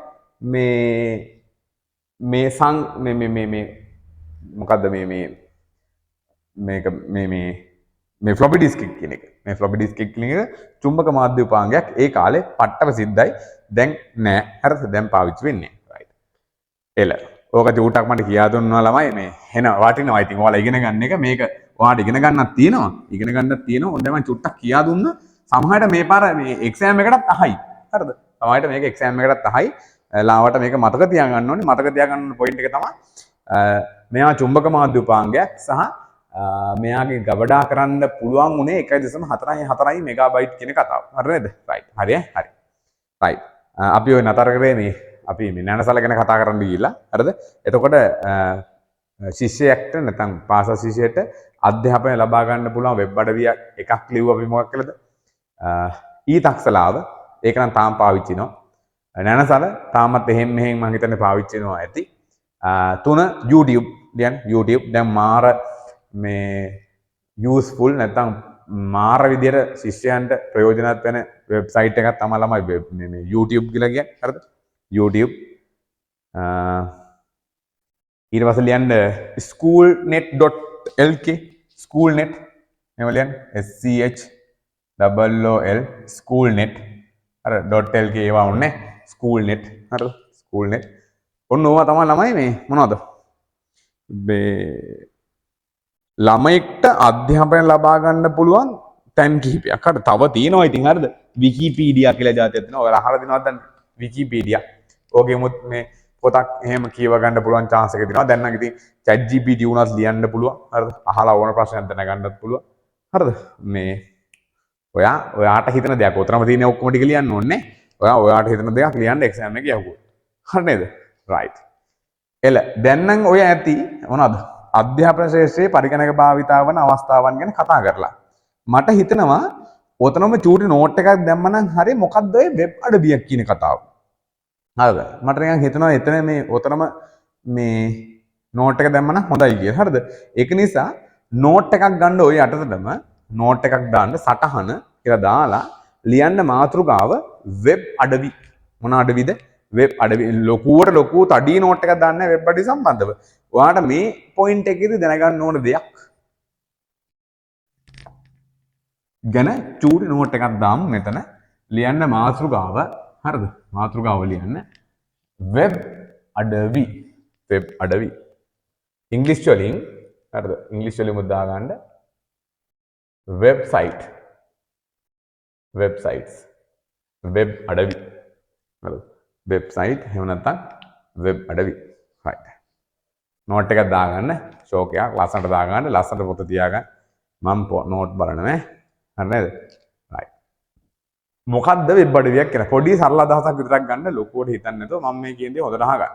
මේ මොකද්ද මේ ෆ්ලොපි ඩිස්ක් එක කියන එක. මේ ෆ්ලොපි ඩිස්ක් එක කියන එක චුම්බක මාධ්‍ය උපාංගයක්. ඒ කාලේ පට්ට ප්‍රසිද්ධයි. දැන් නෑ. හරිද? දැන් පාවිච්චි වෙන්නේ නෑ. රයිට්. එල. ඕක චූටක් මට කියා දුන්නා ළමයි මේ එන වටිනවා. ඉතින් ඔයාලා ඉගෙන ගන්න එක මේක ඔයාලට ඉගෙන ගන්නත් තියෙනවා. ඉගෙන ගන්නත් තියෙනවා. හොඳයි මම චුට්ටක් කියා දුන්නා. සමහරට මේ පාර මේ එක්සෑම් එකටත් අහයි. හරිද? සමහරට මේක එක්සෑම් එකටත් අහයි. ලාවට මේක මතක තියාගන්න ඕනේ. මතක තියාගන්න ඕන පොයින්ට් එක තමයි මෙයා චුම්බක මාධ්‍ය උපාංගයක් සහ මෙයාගේ ගබඩා කරන්න පුළුවන් උනේ 1.44 මෙගාබයිට් කියන කතාව. හරි නේද? රයිට්. හරි. රයිට්. අපි ඔය නතර කරේ මේ අපි මේ නැනසල ගැන කතා කරන්න ගිහිල්ලා. හරිද? එතකොට ශිෂ්‍යයෙක්ට නැත්නම් පාසල් ශිෂ්‍යයට අධ්‍යාපනය ලබා ගන්න පුළුවන් වෙබ් අඩවියක් එකක් ලිව්ව අපි මොකක් කළද? ඊතක්සලාව. ඒක නම් තාම පාවිච්චි කරනවා. නැනසල තාමත් එහෙම් මෙහෙම් මම හිතන්නේ පාවිච්චි කරනවා ඇති. 3 YouTube YouTube දැන් මාර මේ යූස්ෆුල් නැත්නම් මාර විදියට ශිෂ්‍යයන්ට ප්‍රයෝජනවත් වෙන වෙබ්සයිට් එකක් තමයි ළමයි මේ YouTube කියලා කියන්නේ. හරිද? YouTube ඊට පස්සේ ලියන්න schoolnet.lk schoolnet එහෙම ලියන්න SCHOOL schoolnet අර .lk ඒවා ඕනේ schoolnet හරිද? schoolnet ඔන්න ඕවා තමයි ළමයි මේ මොනවද? මේ ළමයෙක්ට අධ්‍යාපනය ලබා ගන්න පුළුවන් තැන් කිහිපයක්. හරිද? තව තියෙනවා ඉතින් හරිද? විකිපීඩියා කියලා જાතියක් තියෙනවා. ඔයාලා අහලා දිනවද දැන් විකිපීඩියා. ඕකෙමුත් මේ පොතක් එහෙම කියව ගන්න පුළුවන් chance එක තියෙනවා. දැන් නම් ඉතින් chat gpt උනත් ලියන්න පුළුවන්. හරිද? අහලා ඕන ප්‍රශ්නයක් දැනගන්නත් පුළුවන්. හරිද? මේ ඔයාට හිතන දෙයක් උතරම තියෙන ඔක්කොම ටික ලියන්න ඕනේ. ඔයාට හිතන දෙයක් ලියන්න එක්සෑම් එකේ යහුවොත්. හරි නේද? රයිට්. එල දැන් නම් ඔය ඇති මොනවද? අධ්‍යාපන ශාස්ත්‍රයේ පරිගණක භාවිතාව වන අවස්ථාවන් ගැන කතා කරලා. මට හිතෙනවා ඔතනම චූටි නෝට් එකක් දැම්මනම් හරි මොකක්ද ඔය වෙබ් අඩවියක් කියන කතාව. හරිද? මට නිකන් හිතෙනවා එතන මේ ඔතනම මේ නෝට් එක දැම්මනම් හොඳයි කියලා. හරිද? ඒක නිසා නෝට් එකක් ගන්න ඔය යටතටම නෝට් එකක් දාන්න සටහන කියලා දාලා ලියන්න මාතෘකාව වෙබ් අඩවි. මොන අඩවිද? වෙබ් අඩවි. ලොකුවට ලොකු තඩි නෝට් එකක් දාන්න වෙබ් අඩවි සම්බන්ධව. ඔයාලට මේ පොයින්ට් එකේදී දැනගන්න ඕන දෙයක් ගැන චූටි නෝට් එකක් දාමු මෙතන. ලියන්න මාතෘකාව. හරිද? මාතෘකාව ලියන්න වෙබ් අඩවි. වෙබ් අඩවි. ඉංග්‍රීසි වලින් හරිද? ඉංග්‍රීසි වලින් මුදා ගන්න වෙබ්සයිට්. වෙබ්සයිට්ස්. වෙබ් අඩවි. හරිද? වෙබ්සයිට් එහෙම නැත්නම් වෙබ් අඩවි. right. නෝට් එකක් දාගන්න ෂෝක් එකක් ලස්සනට දාගන්න ලස්සනට පොත තියාගන්න මම නෝට් බලනවා හරි නේද right මොකද්ද වෙබ් අඩවියක් කියලා පොඩි සරල අදහසක් විතරක් ගන්න ලොකුවට හිතන්නේ නැතුව මම මේ කියන්නේ හොඳට අහගන්න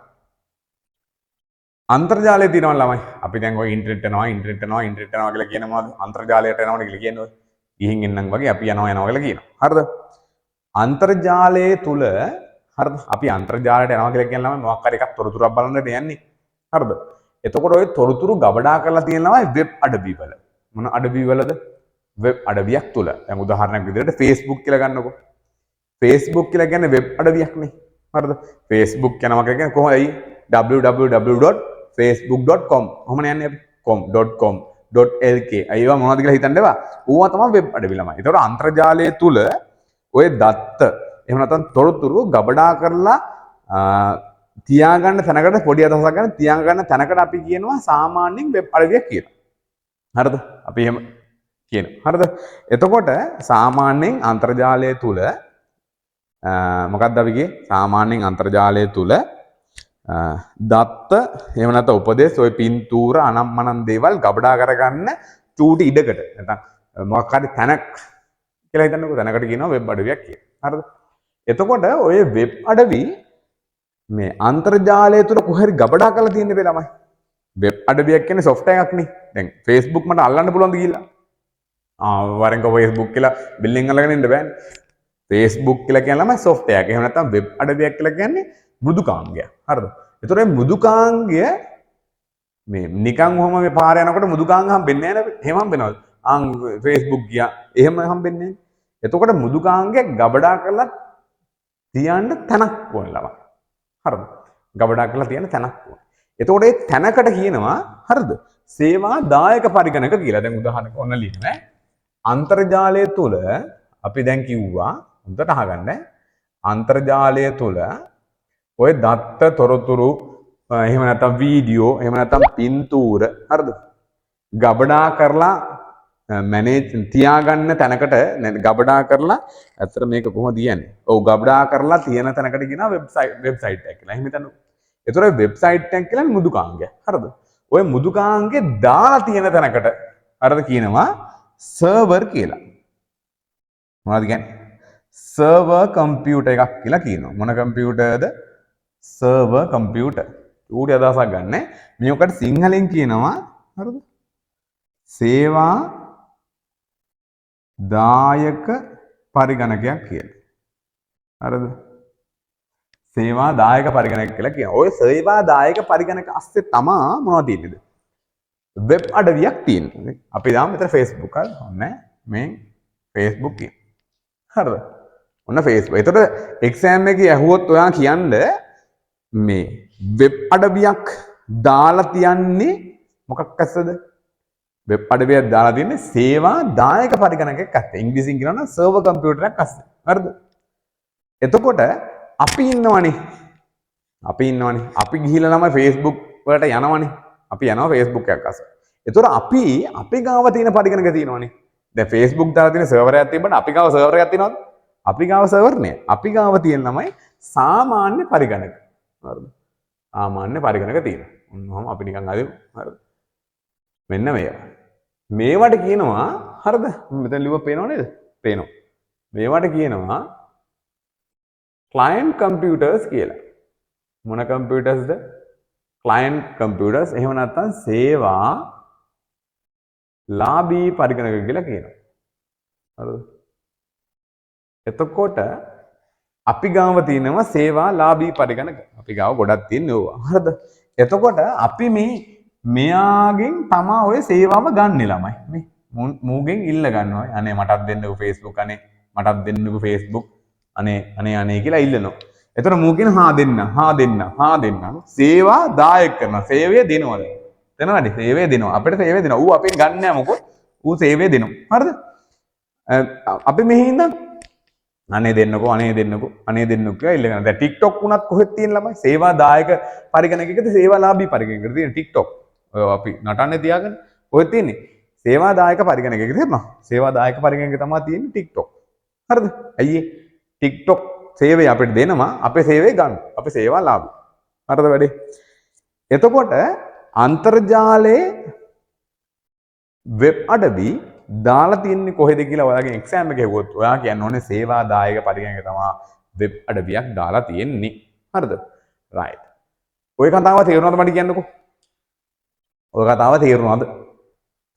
අන්තර්ජාලයේ තියෙනවා ළමයි. අපි දැන් ඔය ඉන්ටර්නෙට් යනවා කියලා කියනවා අන්තර්ජාලයට යනවනේ කියලා කියන්නේ ඔය. ගිහින් එන්නම් වගේ අපි යනවා කියලා කියනවා. හරිද? අන්තර්ජාලයේ තුල හරිද? අපි අන්තර්ජාලයට යනවා කියලා කියන ළමයි මොකක් හරි එකක් තොරතුරක් බලන්නද යන්නේ. හරිද? එතකොට ඔය තොරතුරු ගබඩා කරලා තියෙන ළමයි වෙබ් අඩවි වල. මොන අඩවි වලද? වෙබ් අඩවියක් තුල. දැන් උදාහරණයක් විදිහට Facebook කියලා ගන්නකො. Facebook කියලා කියන්නේ වෙබ් අඩවියක් නේ. හරිද? Facebook යනවා කියන්නේ කොහොමයි? www.facebook.com කොහොමද යන්නේ අපි? com.com.lk අයවා මොනවද කියලා හිතන්න එපා. ඌවා තමයි වෙබ් අඩවි ළමයි. ඒතකොට අන්තර්ජාලය තුල ඔය දත්ත එහෙම නැත්නම් තොරතුරු ගබඩා කරලා තියාගන්න තැනකට පොඩි අදහසක් ගන්න තියාගන්න තැනකට අපි කියනවා සාමාන්‍යයෙන් වෙබ් අඩවියක් කියලා. හරිද? අපි එහෙම කියනවා. හරිද? එතකොට සාමාන්‍යයෙන් අන්තර්ජාලය තුල මොකක්ද අපි කියේ? සාමාන්‍යයෙන් අන්තර්ජාලය තුල දත්ත එහෙම නැත්නම් උපදේශ ඔය පින්තූර අනම්මනම් දේවල් ගබඩා කරගන්න චූටි ඉඩකට නැත්නම් මොකක් හරි තැනක් කියලා හිතන්නකෝ තැනකට කියනවා වෙබ් අඩවියක් කියලා. හරිද? එතකොට ඔය වෙබ් අඩවි මේ අන්තර්ජාලය තුල කොහරි ගබඩා කරලා තියෙන වෙ ළමයි. වෙබ් අඩවියක් කියන්නේ software එකක් නේ. දැන් Facebook මට අල්ලන්න පුළුවන්ද කියලා? වරෙන්ක Facebook කියලා බිල්ඩින් අල්ලගෙන ඉන්න බෑනේ. Facebook කියලා කියන ළමයි software එක. එහෙම නැත්නම් වෙබ් අඩවියක් කියලා කියන්නේ මෘදුකාංගයක්. හරිද? ඒතකොට මේ මෘදුකාංගය මේ නිකන් ඔහම මේ පාර යනකොට මෘදුකාංග හම්බෙන්නේ නැහැ නේද? එහෙම හම්බෙනවද? Facebook ගියා. එහෙම හම්බෙන්නේ නැහැ. එතකොට මෘදුකාංගය ගබඩා කරලා තියන්න තැනක් ඕනේ ළමයි. හරිද? ගබඩා කරලා තියන්න තැනක් ඕනේ. එතකොට ඒ තැනකට කියනවා හරිද? සේවා දායක පරිගණක කියලා. දැන් උදාහරණයක් ඔන්න ලියන්න. අන්තර්ජාලය තුල අපි දැන් කිව්වා හොඳට අහගන්න. අන්තර්ජාලය තුල ඔය දත්ත තොරතුරු එහෙම නැත්නම් වීඩියෝ එහෙම නැත්නම් පින්තූර හරිද? ගබඩා කරලා මැනේජ් තියාගන්න තැනකට ගබඩා කරලා ඇත්තට මේක කොහොමද කියන්නේ? ඔව් ගබඩා කරලා තියෙන තැනකට කියනවා වෙබ්සයිට් එකක් කියලා. එහෙම හිතන්නකෝ. ඒතර වෙබ්සයිට් එකක් කියලා මෘදුකාංගය. හරිද? ඔය මෘදුකාංගේ දාලා තියෙන තැනකට හරිද කියනවා සර්වර් කියලා. මොනවද කියන්නේ? සර්වර් කම්පියුටර් එකක් කියලා කියනවා. මොන කම්පියුටර්ද? Server computer. ඌට අදහසක් ගන්න. මේකට සිංහලෙන් කියනවා හරිද? සේවා දායක පරිගණකයක් කියලා. හරිද? සේවා දායක පරිගණක කියලා කියනවා. ඔය සේවා දායක පරිගණක අස්සේ තමා මොනවද තියෙන්නේ? වෙබ් අඩවියක් තියෙන්නේ. අපි දාමු මෙතන Facebook හරි. ඔන්න මේ Facebook කියන. හරිද? ඔන්න Facebook. ඒතකොට එක්සෑම් එකේ ඇහුවොත් ඔයා කියන්නේ මේ වෙබ් අඩවියක් දාලා තියන්නේ මොකක් ඇස්සද? වෙබ් අඩවියක් දාලා තියන්නේ සේවා දායක පරිගණකයක් අස්සේ. ඉංග්‍රීසියෙන් කියනවා නම් සර්වර් කම්පියුටරයක් අස්සේ. හරිද? එතකොට අපි ඉන්නවනේ. අපි ගිහිල්ලා ළමයි Facebook වලට යනවනේ. අපි යනවා Facebook එකක් අස්සේ. එතකොට අපි ගාව තියෙන පරිගණක තියෙනවනේ. දැන් Facebook දාලා තියෙන සර්වර් එකක් තිබ්බනම් අපි ගාව සර්වර් එකක් තියෙනවද? අපි ගාව සර්වර් නෑ. අපි ගාව තියෙන ළමයි සාමාන්‍ය පරිගණක. හරිද? සාමාන්‍ය පරිගණක තියෙනවා. ඔන්නෝම අපි නිකන් අද හරිද? මෙන්න මේවා. මේවට කියනවා හරිද? මෙතන ලියුව පේනව නේද? පේනවා. මේවට කියනවා client computers කියලා. මොන computers ද? client computers එහෙම නැත්නම් සේවා ලාභී පරිගණක කියලා කියනවා. හරිද? එතකොට අපි ගාව තියෙනවා සේවා ලාභී පරිගණක. අපි ගාව ගොඩක් තියෙනවා ඕවා. හරිද? එතකොට අපි මෙයාගෙන් තමා ඔය සේවාව ගන්න ළමයි. මේ මූගෙන් ඉල්ල ගන්නවා. අනේ මටත් දෙන්නකෝ Facebook අනේ මටත් දෙන්නකෝ Facebook අනේ කියලා ඉල්ලනවා. එතකොට මූ කියන හා දෙන්න. සේවා දායක කරනවා. සේවය දෙනවද? තනවාද? සේවය දෙනවා. අපිට සේවය දෙනවා. ඌ අපෙන් ගන්න නෑ මොකද? ඌ සේවය දෙනවා. හරිද? අපි මෙහි ඉඳන් අනේ දෙන්නකෝ කියලා ඉල්ලගෙන. දැන් TikTok උනත් කොහෙද තියෙන ළමයි? සේවා දායක පරිගණකයකද සේවා ලාභී පරිගණකයකද තියෙන TikTok. ඔය අපි නටන්නේ තියාගෙන ඔය තියෙන්නේ. සේවා දායක පරිගණකයක තේරුණා? සේවා දායක පරිගණකයක තමයි තියෙන්නේ TikTok. හරිද? අයියේ TikTok සේවය අපිට දෙනවා අපේ සේවය ගන්න. අපේ සේවා ලාභී. හරිද වැඩේ? එතකොට අන්තර්ජාලයේ වෙබ් අඩවි දාලා තියන්නේ කොහෙද කියලා ඔයාලගේ එක්සෑම් එකේ හෙව්වොත් ඔයා කියන්න ඕනේ සේවා දායක පරිගණක තමයි වෙබ් අඩවියක් දාලා තියෙන්නේ. හරිද? රයිට්. ඔය කතාව තේරුණාද මට කියන්නකෝ? ඔය කතාව තේරුණාද?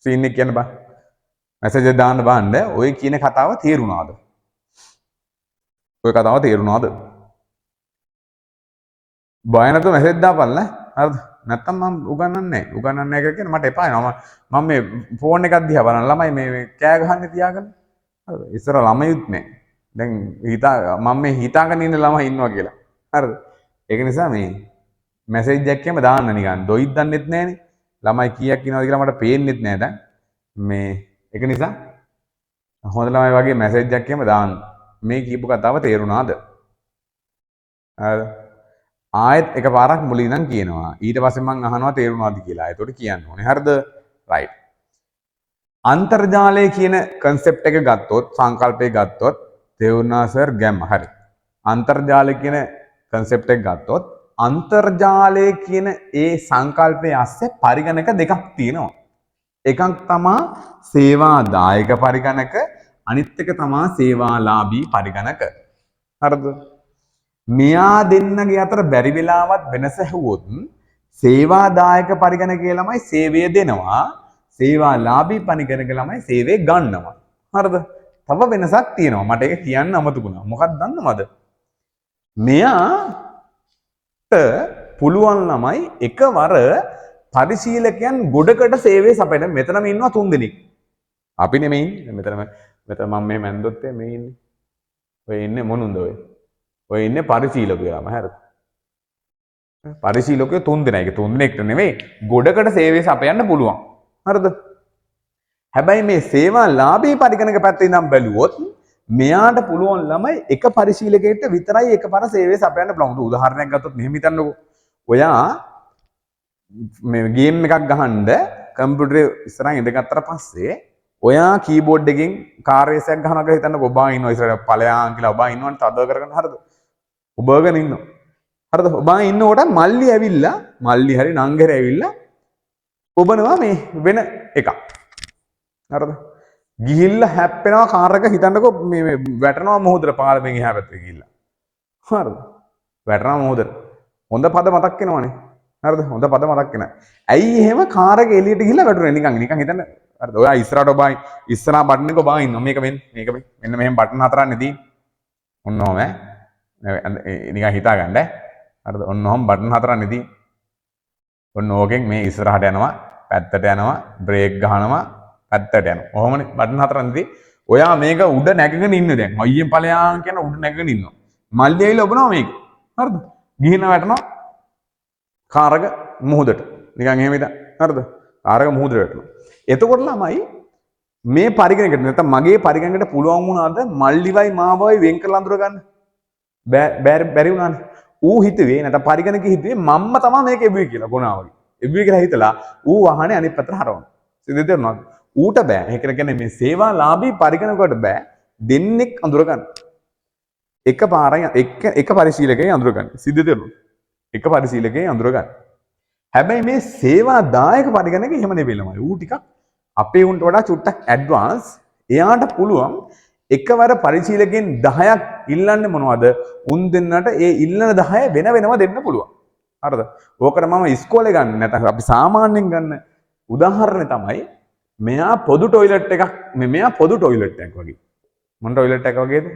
සීන් එක කියන්න බෑ. මැසේජ් එක දාන්න බෑන්න. ඔය කියන කතාව තේරුණාද? ඔය කතාව තේරුණාද? බය නැතුව මැසේජ් දාපල්ල. හරිද? නැත්තම් මම උගන්වන්නේ නැහැ. උගන්වන්නේ නැහැ කියලා කියන මට එපා වෙනවා. මම මේ ෆෝන් එකක් දිහා බලන ළමයි මේ කෑ ගහන්නේ තියාගෙන. හරිද? ඉස්සර ළමයිත් නැහැ. දැන් මම මේ හිතාගෙන ඉන්න ළමයි ඉන්නවා කියලා. හරිද? ඒක නිසා මේ මැසේජ් එකක් කියම දාන්න නිකන්. දොයිත් දන්නෙත් නැහනේ. ළමයි කීයක් ඉනවද කියලා මට පේන්නෙත් නැහැ දැන්. මේ ඒක නිසා හොඳ ළමයි වගේ මැසේජ් එකක් කියම දාන්න. මේ කියපු කතාව තේරුණාද? හරිද? ආයෙත් එකපාරක් මුලින් ඉඳන් කියනවා. ඊට පස්සේ මම අහනවා තේරුණාද කියලා. ඒතකොට කියන්න ඕනේ. හරිද? රයිට්. අන්තර්ජාලය කියන concept එක ගත්තොත්, සංකල්පය ගත්තොත් තේරුණා සර් ගැම්ම. හරි. අන්තර්ජාලය කියන concept එක ගත්තොත් අන්තර්ජාලය කියන ඒ සංකල්පයේ ඇස්සේ පරිගණක දෙකක් තියෙනවා. එකක් තමා සේවාදායක පරිගණක, අනිත් එක තමා සේවාලාභී පරිගණක. හරිද? මෙයා දෙන්නගේ අතර බැරි වෙලාවත් වෙනස ඇහුවොත් සේවාදායක පරිගණකයේ ළමයි සේවය දෙනවා, සේවාලාභී පරිගණක ළමයි සේවය ගන්නවා. හරිද? තව වෙනසක් තියෙනවා. මට ඒක කියන්න අමතකුණා. මොකක්ද දන්නවද? මෙයාට පුළුවන් ළමයි එකවර පරිශීලකයන් ගොඩකට සේවය සපයන. මෙතනම ඉන්නවා 3 දෙනෙක්. අපි නෙමෙයි. මෙතන මම මේ මැන්දොත් මේ ඉන්නේ. ඔය ඉන්නේ මොනුන්ද ඔය? ඔය ඉන්නේ පරිශීලකයලාම. හරිද? පරිශීලකයෝ 3 දෙනා. ඒක 3 දෙනෙක්ට නෙමෙයි. ගොඩකට සේවය සපයන්න පුළුවන්. හරිද? හැබැයි මේ සේවාලාභී පරිගණක පැත්තේ ඉඳන් බැලුවොත් මෙයාට පුළුවන් ළමයි එක පරිශීලකයෙක්ට විතරයි එකපාර සේවය සපයන්න පුළුවන්. උදාහරණයක් ගත්තොත් මෙහෙම හිතන්නකෝ. ඔයා මේ ගේම් එකක් ගහන්න කම්පියුටරේ ඉස්සරහින් ඉඳගත්තට පස්සේ ඔයා කීබෝඩ් එකෙන් කාර් රේස් එකක් ගහනවා කියලා හිතන්නකෝ. ඔබා ඉන්නවා ඉස්සරහ ඵලයන් කියලා ඔබා ඉන්නවනේ තද කරගෙන. හරිද? ඔබගෙන ඉන්නවා. හරිද? ඔබා ඉන්නකොට මල්ලි ඇවිල්ලා මල්ලි හරි නංගර ඇවිල්ලා ඔබනවා මේ වෙන එකක්. හරිද? ගිහිල්ලා හැප්පෙනවා කාර් එක හිතන්නකෝ මේ වැටෙනවා මොහොතට පාරෙන් එහා පැත්තට ගිහිල්ලා. හරිද? වැටෙනවා මොහොතට. හොඳ පද මතක් වෙනවනේ. හරිද? හොඳ පද මතක් වෙනවා. ඇයි එහෙම කාර් එක එළියට ගිහිල්ලා වැටුනේ? නිකන් හිතන්න. හරිද? ඔයා ඉස්සරහට ඔබා ඉස්සරහා බටන් එක ඔබා ඉන්නවා. මේක මෙන්න මෙහෙම බටන් හතරන්නේ තියෙන්නේ. ඔන්න ඔහම නිකන් හිතා ගන්න. හරිද? ඔන්න ඔහම බටන් හතරන්නේ තියෙන්නේ. ඔන්න ඕකෙන් මේ ඉස්සරහට යනවා, පැත්තට යනවා, බ්‍රේක් ගහනවා, පැත්තට යනවා. ඔහොමනේ බටන් හතරන්නේ තියෙන්නේ. ඔයා මේක උඩ නැගගෙන ඉන්නේ දැන්. අයියෙන් ඵලයන් කියන උඩ නැගගෙන ඉන්නවා. මල්ලි ඇවිල්ලා ඔබනවා මේක. හරිද? ගිහින් වැටෙනවා කාර් එක මුහුදට. නිකන් එහෙම ඉතින්. හරිද? කාර් එක මුහුදට වැටෙනවා. එතකොට ළමයි මේ පරිගණකයට නැත්නම් මගේ පරිගණකයට පුළුවන් වුණාද මල්ලිවයි මාවයි වෙන් කරලා අඳුර ගන්න? බැරි වුණානේ. ඌ හිතුවේ නැත්නම් පරිගණකෙ හිතුවේ මම්ම තමයි මේක එබුවේ කියලා ගොනා වගේ. එබුවේ කියලා හිතලා ඌ වාහනේ අනිත් පැත්තට හරවනවා. සිද්ධ දෙනවා. ඌට බෑ. ඒක කියන්නේ මේ සේවාලාභී පරිගණකවලට බෑ. දෙන්නෙක් අඳුර ගන්න. එක පාරයි එක පරිශීලකයෙන් අඳුර ගන්න. සිද්ධ දෙනවා. එක පරිශීලකයෙන් අඳුර ගන්න. හැබැයි මේ සේවාදායක පරිගණක එහෙම නෙවෙයි ළමයි. ඌ ටිකක් අපේ උන්ට වඩා චුට්ටක් ඇඩ්වාන්ස්. එයාට පුළුවන් එකවර පරිශීලකෙන් 10ක් ඉල්ලන්නේ මොනවද? උන් දෙන්නට ඒ ඉල්ලන 10 වෙන වෙනම දෙන්න පුළුවන්. හරිද? ඕකට මම ඉස්කෝලේ ගන්න නැත්නම් අපි සාමාන්‍යයෙන් ගන්න උදාහරණය තමයි මෙයා පොදු ටොයිලට් එකක් මෙයා පොදු ටොයිලට් එකක් වගේ. මොන ටොයිලට් එකක් වගේද?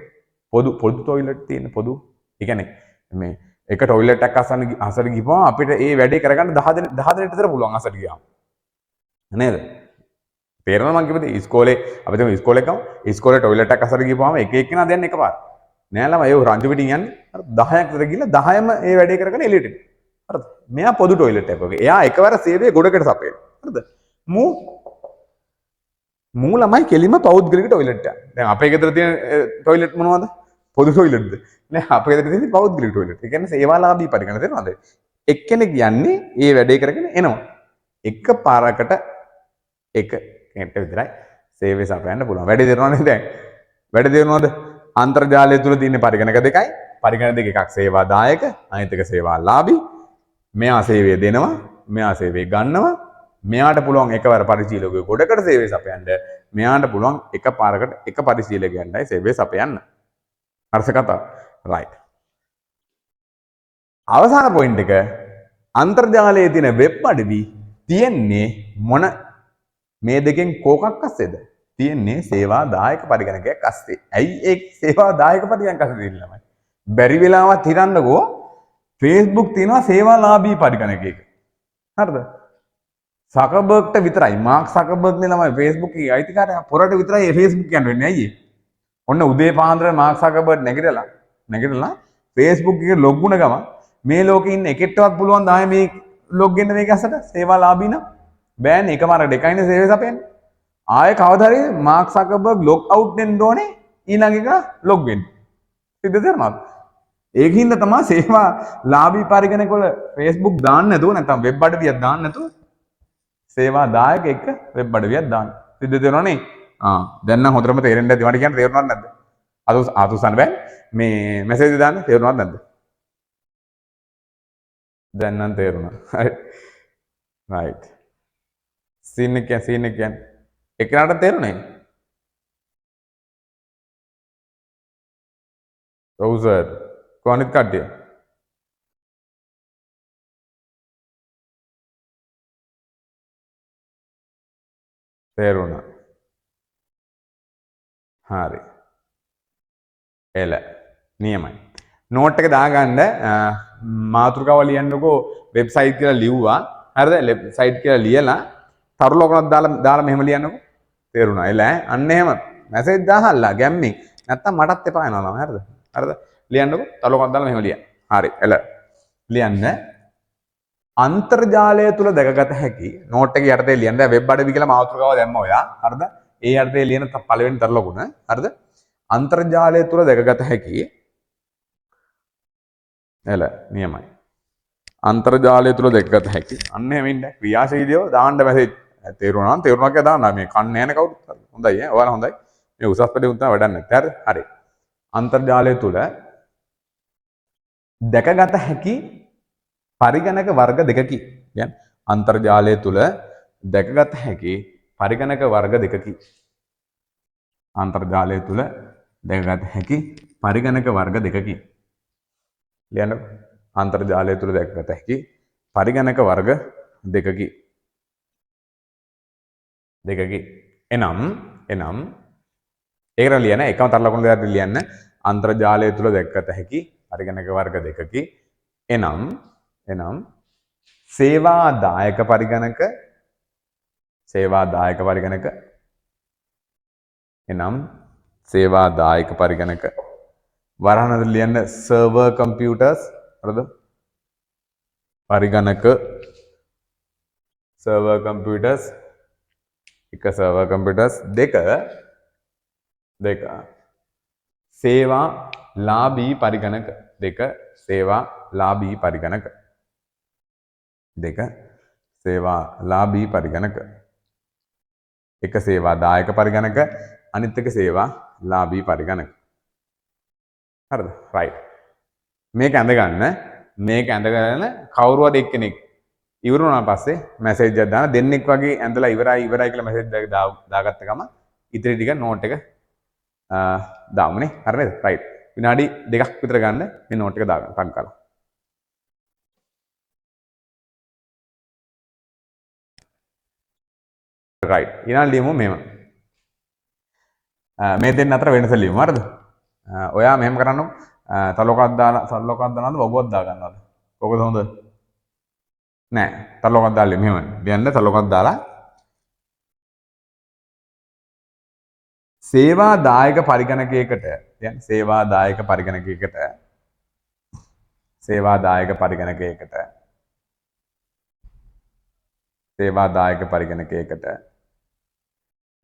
පොදු ටොයිලට් තියෙන පොදු. ඒ කියන්නේ මේ එක ටොයිලට් එකක් අසර ගිහම අපිට ඒ වැඩේ කරගන්න 10 දෙනෙක් විතර පුළුවන් අසර ගියාම. නේද? තේරෙනවද මං කිව්වේ ඉස්කෝලේ අපි තමයි ඉස්කෝලේ ගමු. ඉස්කෝලේ ටොයිලට් එකක් අසර ගිහම එක එක්කෙනා දෙන්නේ එකපාර. නෑ ළමයි ඒ රංජු පිටින් යන්නේ. හරි 10ක් විතර ගිහලා 10ම ඒ වැඩේ කරගෙන එළියට එනවා. හරිද? මෙයා පොදු ටොයිලට් එකක් වගේ. එයා එකවර සේවය ගොඩකට සපයනවා. හරිද? මූ ළමයි කෙලිම පෞද්ගලික ටොයිලට් එක. දැන් අපේ ගෙදර තියෙන ටොයිලට් මොනවද? පොදු ටොයිලට්ද? නෑ අපේ ගෙදර තියෙන පෞද්ගලික ටොයිලට්. ඒ කියන්නේ සේවාලාභී පරිගණක තේරෙනවද? එක්කෙනෙක් යන්නේ ඒ වැඩේ කරගෙන එනවා. එක පාරකට එක කෙනෙක්ට විතරයි සේවය සපයන්න පුළුවන්. වැඩේ තේරෙනවද දැන්? වැඩේ තේරෙනවද? අන්තර්ජාලය තුල තියෙන පරිගණක දෙකයි. පරිගණක දෙක එකක් සේවාදායක, අනිත් එක සේවාලාභී. මෙයා සේවය දෙනවා, මෙයා සේවය ගන්නවා. මෙයාට පුළුවන් එකවර පරිශීලකයෙකු ගොඩකට සේවය සපයන්න. මෙයාට පුළුවන් එක පාරකට එක පරිශීලකයන්ටයි සේවය සපයන්න. අර්ථ කතාව. රයිට්. අවසාන පොයින්ට් එක අන්තර්ජාලයේ තියෙන වෙබ් අඩවි තියෙන්නේ මොන මේ දෙකෙන් කෝකක් අස්සේද? තියෙන්නේ සේවා දායක පරිගණකයක් අස්සේ. ඇයි ඒ සේවා දායක පරිගණකයක් අස්සේ තියෙන්නේ ළමයි? බැරි වෙලාවත් හිතන්නකෝ Facebook තියෙනවා සේවාලාභී පරිගණකයක. හරිද? සකබර්ග්ට විතරයි මාක් සකබර්ග්නේ ළමයි Facebook එකේ අයිතිකාරයා පොරට විතරයි ඒ Facebook යන්න වෙන්නේ. ඇයි ඒ? ඔන්න උදේ පාන්දර මාක් සකබර්ග් නැගිටලා Facebook එකේ ලොග් වුණ ගමන් මේ ලෝකේ ඉන්න එකෙක්ටවත් පුළුවන් ද ආයේ මේ ලොග් වෙන්න මේක ඇසට සේවාලාභී නම් බෑනේ එකම අර දෙකයිනේ සේවය සපයන්නේ. ආයේ කවදා හරි මාක් සකබර්ග් ලොග් අවුට් වෙන්න ඕනේ ඊළඟ එක ලොග් වෙන්න. සිද්ධ කරනවද? ඒකින්ද තමයි සේවා ලාභී පරිගණක වල Facebook දාන්න නැතුව නැත්නම් වෙබ් අඩවියක් දාන්න නැතුව සේවා දායක එක්ක වෙබ් අඩවියක් දාන්න. සිද්ධ වෙනවනේ. දැන් නම් හොඳටම තේරෙන්න ඇති. මට කියන්න තේරුණාද නැද්ද? අතුසන්න බෑ. මේ මැසේජ් දාන්න තේරුණාද නැද්ද? දැන් නම් තේරුණා. right. සීන් එක කියන්නේ එකනට තේරුණේ? ඔව් සර්. කොහොනිත් කට්ටිය? තේරුණා. හරි. එල නියමයි. නෝට් එක දාගන්න මාතෘකාව ලියන්නකෝ වෙබ්සයිට් කියලා ලිව්වා. හරිද? වෙබ්සයිට් කියලා ලියලා තරු ලකුණක් දාලා මෙහෙම ලියන්නකෝ. තේරුණා. එල අන්න එහෙම මැසේජ් දාහල්ලා ගැම්මින්. නැත්තම් මටත් එපා වෙනවා ළමයි. හරිද? හරිද? ලියන්නකෝ තරු ලකුණක් දාලා මෙහෙම ලියන්න. හරි. එල ලියන්න. අන්තර්ජාලය තුල දැකගත හැකි නෝට් එක යටතේ ලියන්න. දැන් වෙබ් අඩවි කියලා මාතෘකාව දැම්ම ඔයා. හරිද? ඒ යටතේ ලියන පළවෙනි තරු ලකුණ. හරිද? අන්තර්ජාලය තුල දැකගත හැකි එල නියමයි. අන්තර්ජාලය තුල දැකගත හැකි. අන්න එහෙම ඉන්න ක්‍රියාශීලීව දාන්න මැසේජ්. තේරුණා නම් තේරුණා කියලා දාන්න. මේ කන්නේ නැහැ කවුරුත්. හොඳයි ඈ. ඔයාලා හොඳයි. මේ උසස් පෙළේ උන් තමයි වැඩක් නැත්තේ. හරි. අන්තර්ජාලය තුල දැකගත හැකි පරිගණක වර්ග දෙකකි. කියන්නේ අන්තර්ජාලය තුල දැකගත හැකි පරිගණක වර්ග දෙකකි. අන්තර්ජාලය තුල දැකගත හැකි පරිගණක වර්ග දෙකකි. ලියන්න. අන්තර්ජාලය තුල දැකගත හැකි පරිගණක වර්ග දෙකකි. එනම් ඒකට ලියන එකම තර ලකුණු දෙකක් ලියන්න. අන්තර්ජාලය තුල දැකගත හැකි පරිගණක වර්ග දෙකකි. එනම් සේවා දායක පරිගණක එනම් සේවා දායක පරිගණක වරහනද ලියන්න සර්වර් කම්පියුටර්ස්. හරිද? පරිගණක සර්වර් කම්පියුටර්ස් එක සර්වර් කම්පියුටර්ස් දෙක සේවා ලාභී පරිගණක දෙක සේවා ලාභී පරිගණක එක සේවා දායක පරිගණක අනිත් එක සේවා ලාභී පරිගණක. හරිද? රයිට්. මේක ඇඳගන්න කවුරු හරි එක්කෙනෙක් ඉවර වුණාට පස්සේ මැසේජ් එකක් දාන දෙන්නෙක් වගේ ඇඳලා ඉවරයි කියලා මැසේජ් එකක් දාගත්ත ගමන් ඉතිරි ටික නෝට් එක දාමුනේ. හරි නේද? රයිට්. විනාඩි 2ක් විතර ගන්න මේ නෝට් එක දාගන්න ටක් කරලා. රයිට්. ඊළඟ ලියමු මෙහෙම. මේ දෙන්න අතර වෙනස ලියමු. හරිද? ඔයා මෙහෙම කරන්නකො. තලොකක් දානවද වගුවක් දාගන්නවද? කොකද හොඳ? නෑ. තලොකක් දාලා මෙහෙම. ලියන්න තලොකක් දාලා සේවා දායක පරිගණකයකට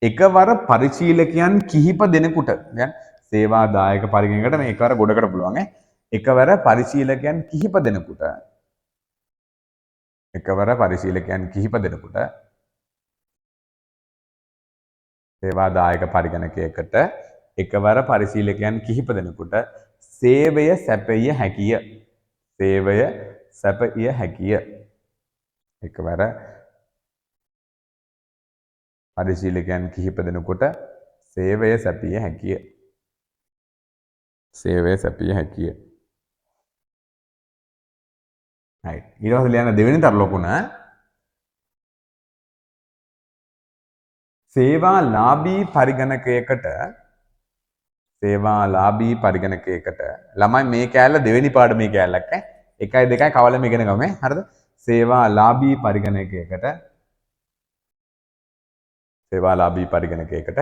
එකවර පරිශීලකයන් කිහිප දෙනෙකුට සේවා දායක පරිගණකයට මේ එකවර ගොඩකට පුළුවන් එකවර පරිශීලකයන් කිහිප දෙනෙකුට සේවා දායක පරිගණකයකට එකවර පරිශීලකයන් කිහිප දෙනෙකුට සේවය සැපයිය හැකිය. එකවර පරිශීලකයන් කිහිප දෙනෙකුට සේවය සැපිය හැකිය. right. ඊට පස්සේ ලියන්න දෙවෙනි තර ලකුණ සේවාලාභී පරිගණකයකට ළමයි මේ කෑල්ල දෙවෙනි පාඩමේ කෑල්ලක් ඈ 1යි 2යි කවලම ඉගෙන ගමු හරිද සේවාලාභී පරිගණකයකට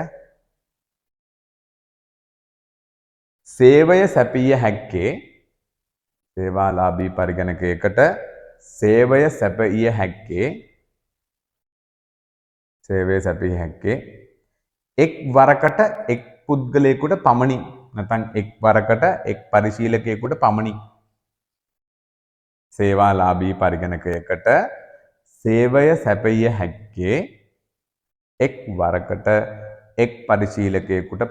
සේවය සැපිය හැක්කේ එක් වරකට එක් පුද්ගලයෙකුට පමණි නැත්නම් එක් වරකට එක් පරිශීලකයෙකුට පමණි සේවාලාභී පරිගණකයකට සේවය සැපිය හැක්කේ එක් වරකට එක් පරිශීලකයෙකුට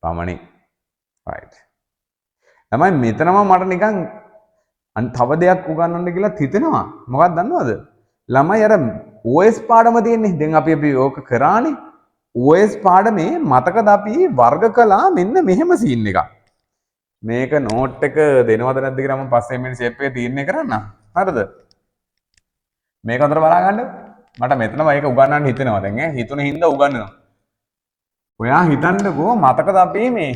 පමණි right තමයි මෙතනම මට නිකන් තව දෙයක් උගන්වන්න කියලා හිතෙනවා මොකක්ද දන්නවද ළමයි අර OS පාඩම තියෙන්නේ දැන් අපි ඕක කරානේ OS පාඩමේ මතකද අපි වර්ග කළා මෙන්න මෙහෙම සීන් එකක් මේක නෝට් එක දෙනවද නැද්ද කියලා මම පස්සේ මේ ෂේප් එක තීරණය කරන්න හරිද මේක හොඳට බලා ගන්න මට මෙතනම ඒක උගන්වන්න හිතෙනවා දැන් ඈ හිතුන හින්දා උගන්වනවා ඔයා හිතන්නකෝ මතකද අපි මේ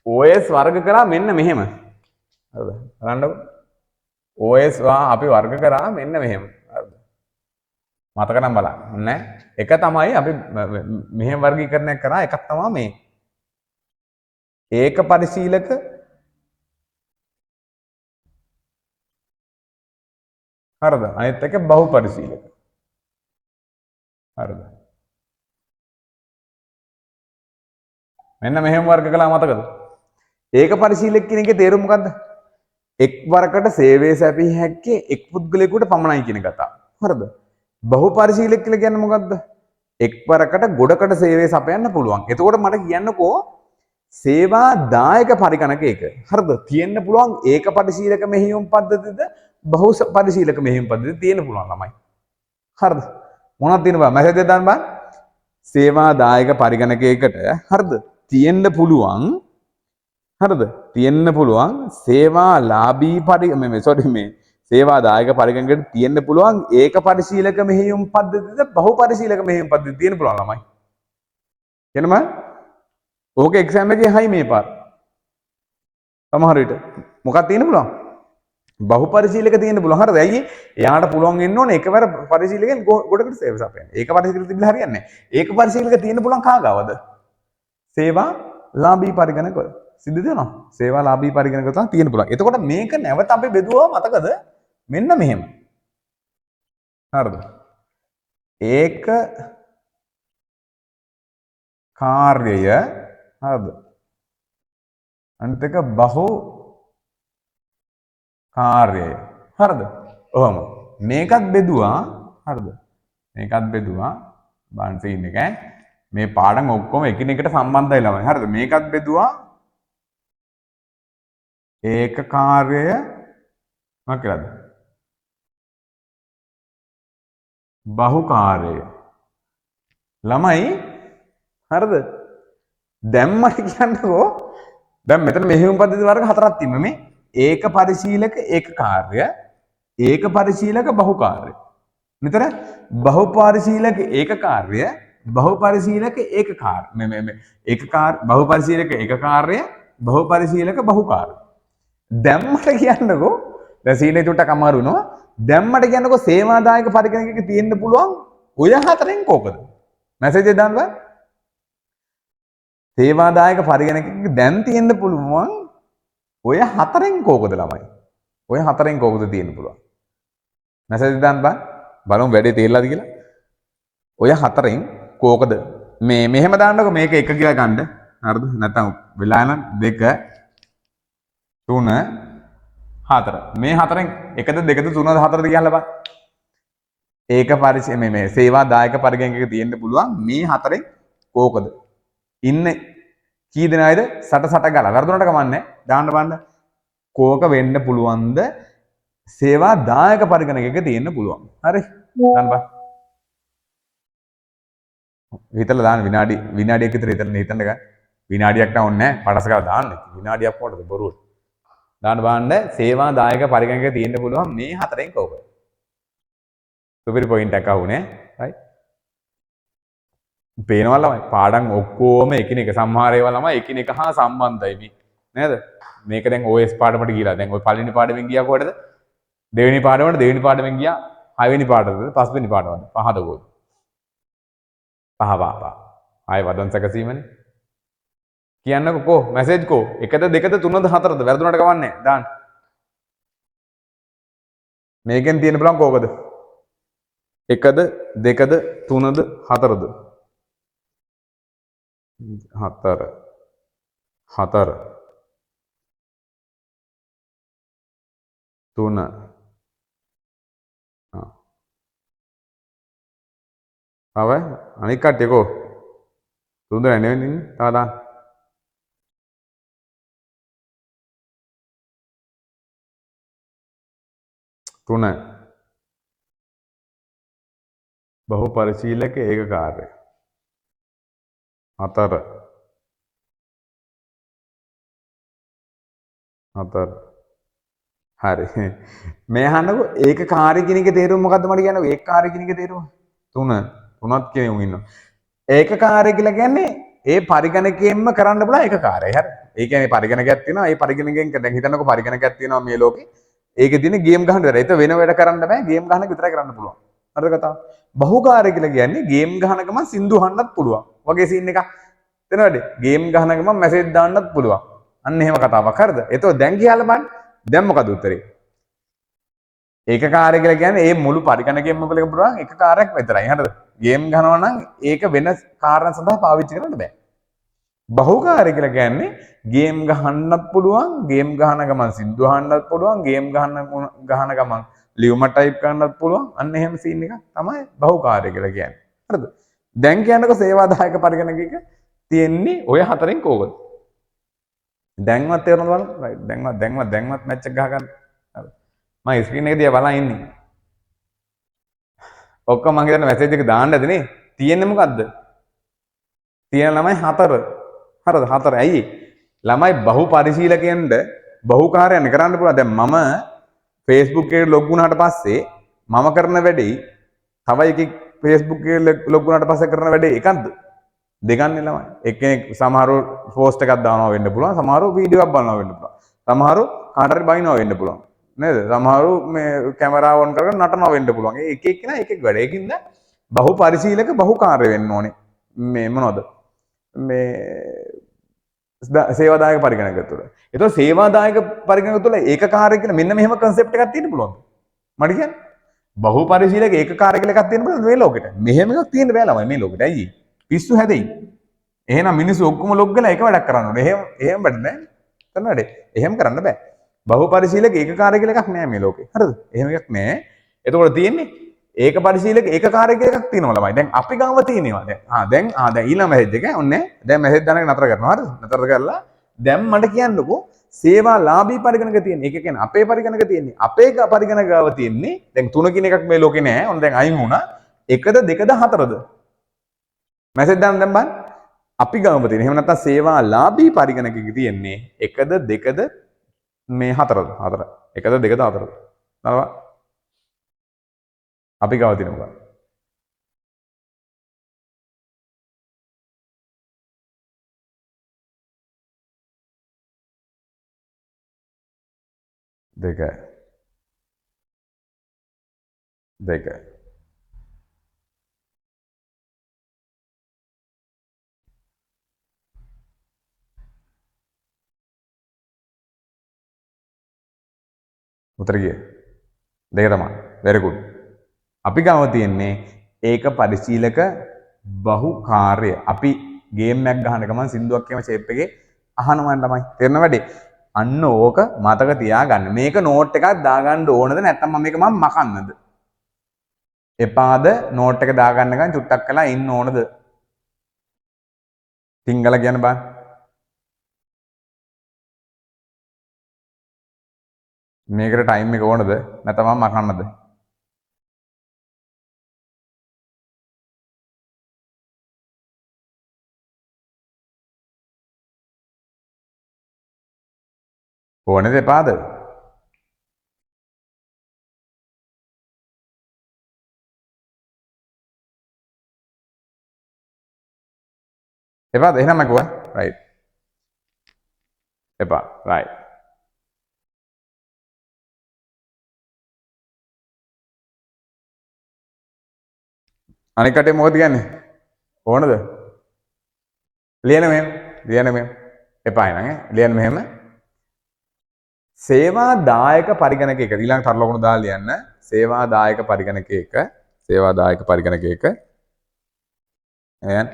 OS වර්ග කරා මෙන්න මෙහෙම හරිද බලන්නකෝ OS අපි වර්ග කරා මෙන්න මෙහෙම හරිද මතක නම් බලන්න නේ එක තමයි අපි මෙහෙම වර්ගීකරණයක් කරා එකක් තමයි මේ ඒක පරිශීලක හරිද අනිත් එක බහු පරිශීලක හරිද මෙන්න මෙහෙම වර්ග කළා මතකද ඒක පරිශීලක කියන එකේ තේරුම මොකද්ද එක් වරකට සේවය සැපිය හැක්කේ එක් පුද්ගලයෙකුට පමණයි කියන කතාව හරිද බහු පරිශීලක කියලා කියන්නේ මොකද්ද එක් වරකට ගොඩකට සේවය සපයන්න පුළුවන් එතකොට මට කියන්නකෝ සේවා දායක පරිගණකයක හරිද තියෙන්න පුළුවන් ඒක පරිශීලක මෙහෙයුම් පද්ධතියද බහු පරිශීලක මෙහෙයුම් පද්ධතියද තියෙන්න පුළුවන් ළමයි හරිද මොනවද තියෙන බා මැසේජ් එක දාන්න බා සේවා දායක පරිගණකයකට හරිද තියෙන්න පුළුවන් සේවාලාභී සේවා දායක පරිගණකයකට තියෙන්න පුළුවන් ඒක පරිශීලක මෙහෙයුම් පද්ධතියද බහු පරිශීලක මෙහෙයුම් පද්ධතියද තියෙන්න පුළුවන් ළමයි එනම ඕක එක්සෑම් එකේ හයි මේ පාර සමහර විට මොකක්ද තියෙන්න පුළුවන් බහු පරිශීලක තියෙන්න පුළුවන් හරිද ඇයි එයාට පුළුවන් වෙන්න ඕනේ එකවර පරිශීලකෙන් ගොඩකට සේව සපයන්න ඒක පරිශීලක තිබිලා හරියන්නේ නැහැ ඒක පරිශීලක තියෙන්න පුළුවන් කාගාවද සේවාලාභී පරිගණකවල සිද්ධ වෙනවා සේවාලාභී පරිගණකවල තමයි තියෙන්න පුළුවන් එතකොට මේක නැවත අපි බෙදුවා මතකද මෙන්න මෙහෙම හරිද ඒක කාර්යය හරිද අනිත් එක බහු කාර්යය හරිද ඔහොම මේකත් බෙදුවා හරිද බලන්න සීන් එක මේ පාඩම් ඔක්කොම එකිනෙකට සම්බන්ධයි ළමයි හරිද මේකත් බෙදුවා ඒක කාර්යය මොකක් කියලාද බහු කාර්යය ළමයි හරිද දැම්මට කියන්නකෝ දැන් මෙතන මෙහෙයුම් පද්ධති වර්ග හතරක් තියෙනවා මේ ඒක පරිශීලක ඒක කාර්ය ඒක පරිශීලක බහු කාර්ය මෙතන බහු පරිශීලක ඒක කාර්ය බහු පරිශීලක ඒක කාර්ය බහු පරිශීලක ඒක කාර්ය බහු පරිශීලක බහු කාර්ය දැම්මට කියන්නකෝ දැන් සීලේ චුට්ටක් අමාරු වෙනවා දැම්මට කියන්නකෝ සේවාදායක පරිගණකයක තියෙන්න පුළුවන් ඔය හතරෙන් කෝකද මැසේජ් එක දාන්න බෑ සේවාදායක පරිගණකයක දැන් තියෙන්න පුළුවන් ඔය හතරෙන් කෝකද ළමයි ඔය හතරෙන් කෝකද තියෙන්න පුළුවන් මැසේජ් එක දාන්න බෑ බලමු වැඩේ තේරලාද කියලා ඔය හතරෙන් කෝකද මේ මෙහෙම දාන්නකො මේක එක කියලා ගන්න හරිද නැත්නම් වෙලා යන 2 3 4 මේ හතරෙන් එකද දෙකද තුනද හතරද කියලා බලන්න ඒක පරිචය මේ සේවා දායක පරිගණකයක තියෙන්න පුළුවන් මේ හතරෙන් කෝකද ඉන්නේ කී දෙනායිද සට ගාලා වර්ධනට කමන්නේ දාන්න බලන්න කෝක වෙන්න පුළුවන්ද සේවා දායක පරිගණකයක තියෙන්න පුළුවන් හරි දාන්න බා හිතලා දාන්න විනාඩියක් විතර හිතන්න ගන්න විනාඩියක් නම් ඕනේ නැහැ පටස් ගාලා දාන්න විනාඩියක් මොකටද බොරුවට දාන්න බලන්න සේවා දායක පරිගණකයක තියෙන්න පුළුවන් මේ හතරෙන් කෝක සුපිරි පොයින්ට් එකක් ආවුනේ right පේනවා ළමයි පාඩම් ඔක්කොම එකිනෙක සමහර ඒවා ළමයි එකිනෙක හා සම්බන්ධයි මේ නේද මේක දැන් OS පාඩමට ගිහලා දැන් ඔය පළවෙනි පාඩමෙන් ගියා කොහෙද දෙවෙනි පාඩමට දෙවෙනි පාඩමෙන් ගියා හයවෙනි පාඩමට පස්වෙනි පාඩමට පහද කොහෙද පහ ආයෙ වදන් සැකසීමනේ කියන්නකො කෝ මැසේජ් කෝ එකද දෙකද තුනද හතරද වැරදුනට කවන්නේ දාන්න මේකෙන් තියෙන බලන් කෝකද එකද දෙකද තුනද හතරද හතර තුන තව අනික් කට්ටිය කෝ තුන්ද නෙවෙයි ඉන්නේ තව දාන්න තුන බහු පරිශීලක ඒකකාරය හතර හරි මේ අහන්නකෝ ඒකකාරී කියන එකේ තේරුම මොකද්ද මට කියන්නකෝ ඒකකාරී කියන එකේ තේරුම තුනත් කෙනෙක් ඉන්නවා ඒකකාරී කියලා කියන්නේ ඒ පරිගණකයෙන්ම කරන්න පුළුවන් ඒකකාරය හරි ඒ කියන්නේ පරිගණකයක් තියෙනවා ඒ පරිගණකයෙන් දැන් හිතන්නකෝ පරිගණකයක් තියෙනවා මේ ලෝකේ ඒකේ තියෙන ගේම් ගහන්න බැහැ ඒක වෙන වැඩ කරන්න බෑ ගේම් ගහන එක විතරයි කරන්න පුළුවන් හරිද කතාව බහුකාර්ය කියලා කියන්නේ ගේම් ගහන ගමන් සින්දු අහන්නත් පුළුවන් වගේ සීන් එකක් තේරෙනවද ගේම් ගහන ගමන් මැසේජ් දාන්නත් පුළුවන් අන්න එහෙම කතාවක් හරිද එතකොට දැන් කියලා බලන්න දැන් මොකද උත්තරේ ඒකකාරය කියලා කියන්නේ මේ මුළු පරිගණකයෙන්ම බලන්න පුළුවන් ඒකකාරයක් විතරයි හරිද ගේම් ගහනවා නම් ඒක වෙන කාරණා සඳහා පාවිච්චි කරන්න බෑ බහුකාර්ය කියලා කියන්නේ ගේම් ගහන්නත් පුළුවන් ගේම් ගහන ගමන් සින්දු අහන්නත් පුළුවන් ගේම් ගහන ගමන් ලියුම ටයිප් කරන්නත් පුළුවන් අන්න එහෙම සීන් එකක් තමයි බහුකාර්ය කියලා කියන්නේ හරිද දැන් කියන්නකො සේවාදායක පරිගණකයක තියෙන්නේ ඔය හතරෙන් කෝකද දැන්වත් තේරෙනවද බලන්න දැන්වත් මැච් එක ගහ ගන්න හරි මම ස්ක්‍රීන් එක දිහා බලන් ඉන්නේ ඔක්කොම මම හිතන්නේ මැසේජ් එක දාන්න ඇති නේ තියෙන්නේ මොකද්ද තියෙන ළමයි 4 හරිද 4 ඇයි ළමයි බහු පරිශීලකයෙන්ද බහුකාර්යයන් කරන්න පුළුවන් දැන් මම Facebook එකේ ලොග් වුණාට පස්සේ මම කරන වැඩේ තව එකෙක් Facebook එකේ ලොග් වුණාට පස්සේ කරන වැඩේ එකක්ද දෙකන්නේ ළමයි එක්කෙනෙක් සමහරව පෝස්ට් එකක් දානවා වෙන්න පුළුවන් සමහරව වීඩියෝ එකක් බලනවා වෙන්න පුළුවන් සමහරව කාට හරි බයිනවා වෙන්න පුළුවන් නේද සමහරව මේ කැමරාව ඔන් කරගෙන නටනවා වෙන්න පුළුවන් ඒ එක එක්කෙනා එක එක වැඩ ඒකින්ද බහු පරිශීලක බහුකාර්ය වෙන්න ඕනේ මේ මොනවද මේ සේවාදායක පරිගණක තුළ. ඒතකොට සේවාදායක පරිගණක තුළ ඒකකාරය කියලා මෙන්න මෙහෙම concept එකක් තියෙන්න පුළුවන්. මට කියන්නේ බහු පරිශීලක ඒකකාරය කියලා එකක් තියෙන්න පුළුවන් මේ ලෝකෙට. මෙහෙම එකක් තියෙන්න බෑ ළමයි මේ ලෝකෙට. ඇයි? පිස්සු හැදෙයි. එහෙනම් මිනිස්සු ඔක්කොම ලොග් වෙලා එක වැඩක් කරන්න ඕනේ. එහෙම වැඩ නෑ. කරනවද? එහෙම කරන්න බෑ. බහු පරිශීලක ඒකකාරය කියලා එකක් නෑ මේ ලෝකේ. හරිද? එහෙම එකක් නෑ. එතකොට තියෙන්නේ ඒක පරිශීලක ඒකකාරය කියලා එකක් තියෙනවා ළමයි. දැන් අපි ගාව තියෙනවා. දැන් ඊළඟ මැසේජ් එක ඔන්නේ. දැන් මැසේජ් දාන එක නතර කරනවා. හරිද? නතර කරලා දැන් මට කියන්නකෝ සේවා ලාභී පරිගණක තියෙන්නේ. ඒක කියන්නේ අපේ පරිගණක තියෙන්නේ. අපේ පරිගණක ගාව තියෙන්නේ. දැන් 3 කියන එකක් මේ ලෝකේ නෑ. ඔන්න දැන් අයින් වුණා. එකද දෙකද හතරද? මැසේජ් දාන්න දැන් බලන්න. අපි ගාව තියෙන. එහෙම නැත්නම් සේවා ලාභී පරිගණකෙක තියෙන්නේ එකද දෙකද මේ හතරද? හතර. එකද දෙකද හතරද? නරවා අපි ගාව තියෙන මොකක්ද? දෙක. උත්තර ගියේ. දෙක තමයි. very good. අපි ගාව තියෙන්නේ ඒක පරිශීලක බහුකාර්ය. අපි ගේම් එකක් ගහන ගමන් සින්දුවක් කියම ෂේප් එකේ අහනවා තමයි. තේරෙන වැඩේ. අන්න ඕක මතක තියාගන්න. මේක නෝට් එකක් දාගන්න ඕනද නැත්නම් මේක මම මකන්නද? එපාද නෝට් එක දාගන්න ගමන් චුට්ටක් කළා ඉන්න ඕනද? සිංගල කියන්න බෑ. මේකට ටයිම් එක ඕනද නැත්නම් මම මකන්නද? ඕනද එපාද? එපාද එහෙනම් මම කිව්වා right එපා right අනික කටේ මොකද කියන්නේ ඕනද ලියන්න මෙහෙම එපා නං ලියන්න මෙහෙම සේවාදායක පරිගණකයක ඊළඟ තර ලකුණු දාලා ලියන්න සේවාදායක පරිගණකයක එහෙනම්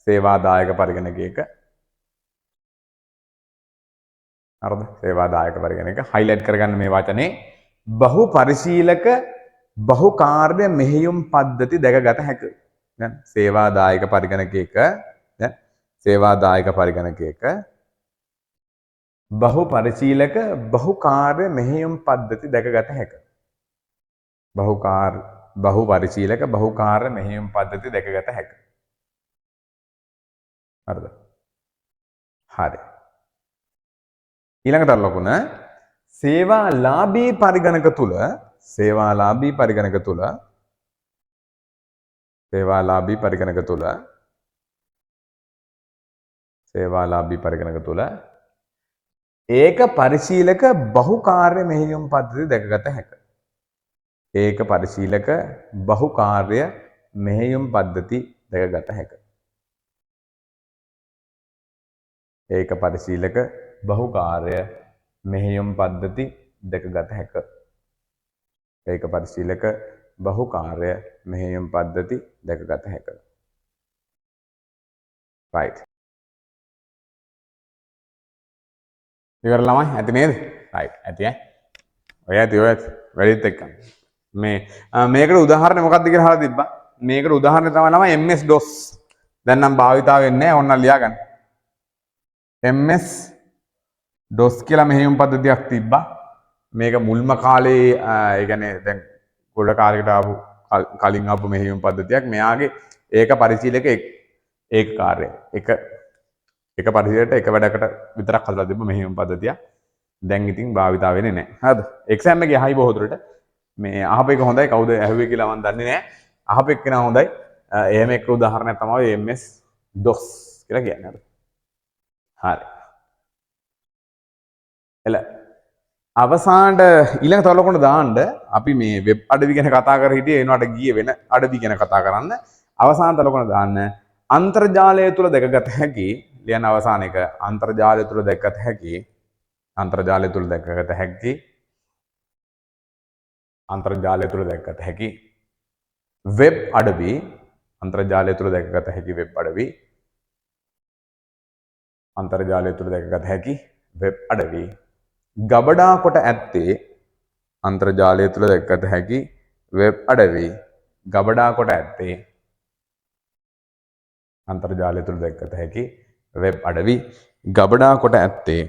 සේවාදායක පරිගණකයක හරිද සේවාදායක පරිගණක හයිලයිට් කරගන්න මේ වචනේ බහු පරිශීලක බහු කාර්ය මෙහෙයුම් පද්ධති දැකගත හැකියි දැන් සේවාදායක පරිගණකයක දැන් සේවාදායක පරිගණකයක බහු පරිශීලක බහු කාර්ය මෙහෙයුම් පද්ධති දැකගත හැකියි බහු පරිශීලක බහු කාර්ය මෙහෙයුම් පද්ධති දැකගත හැකියි හරිද හරි ඊළඟට ලකුණ සේවාලාභී පරිගණක තුල සේවාලාභී පරිගණක තුල ඒක පරිශීලක බහු කාර්ය මෙහෙයුම් පද්ධති දැකගත හැකියි ඒක පරිශීලක බහු කාර්ය මෙහෙයුම් පද්ධති දැකගත හැකියි ඒක පරිශීලක බහු කාර්ය මෙහෙයුම් පද්ධති දැකගත හැකියි ඒක පරිශීලක බහු කාර්ය මෙහෙයුම් පද්ධති දැකගත හැකියි right ඉවර ළමයි ඇති නේද right ඇති ඔය ඇති වැඩිත් එක්ක මේකට උදාහරණය මොකක්ද කියලා අහලා තිබ්බා මේකට උදාහරණය තමයි ළමයි MS DOS දැන් නම් භාවිතා වෙන්නේ නැහැ ඕන්න ලියා ගන්න MS DOS කියලා මෙහෙයුම් පද්ධතියක් තිබ්බා මේක මුල්ම කාලේ ඒ කියන්නේ දැන් ගොඩ කාලයකට ආපු කලින් ආපු මෙහෙයුම් පද්ධතියක් මෙයාගේ ඒක පරිශීලක ඒක කාර්යය එක පරිශීලයට එක වැඩකට විතරක් හදලා තිබ්බ මෙහෙයුම් පද්ධතියක් දැන් ඉතින් භාවිතා වෙන්නේ නැහැ හරිද එක්සෑම් එකේ අහයි බොහෝ දුරට මේ අහපු එක හොඳයි කවුද ඇහුවේ කියලා මම දන්නේ නැහැ අහපු එක කෙනා හොඳයි එහෙම එක උදාහරණයක් තමයි MS DOS කියලා කියන්නේ හරි එල අවසානට ඊළඟ තව ලකුණු දාන්න අපි මේ වෙබ් අඩවි ගැන කතා කර හිටියේ එනවාට ගියේ වෙන අඩවි ගැන කතා කරන්න අවසාන තව ලකුණු දාන්න අන්තර්ජාලය තුල දැකගත හැකි ලියන අවසාන එක අන්තර්ජාලය තුල දැකගත හැකි වෙබ් අඩවි අන්තර්ජාලය තුල දැකගත හැකි වෙබ් අඩවි ගබඩා කොට ඇත්තේ අන්තර්ජාලය තුල දැකගත හැකි වෙබ් අඩවි ගබඩා කොට ඇත්තේ අන්තර්ජාලය තුල දැකගත හැකි වෙබ් අඩවි ගබඩා කොට ඇත්තේ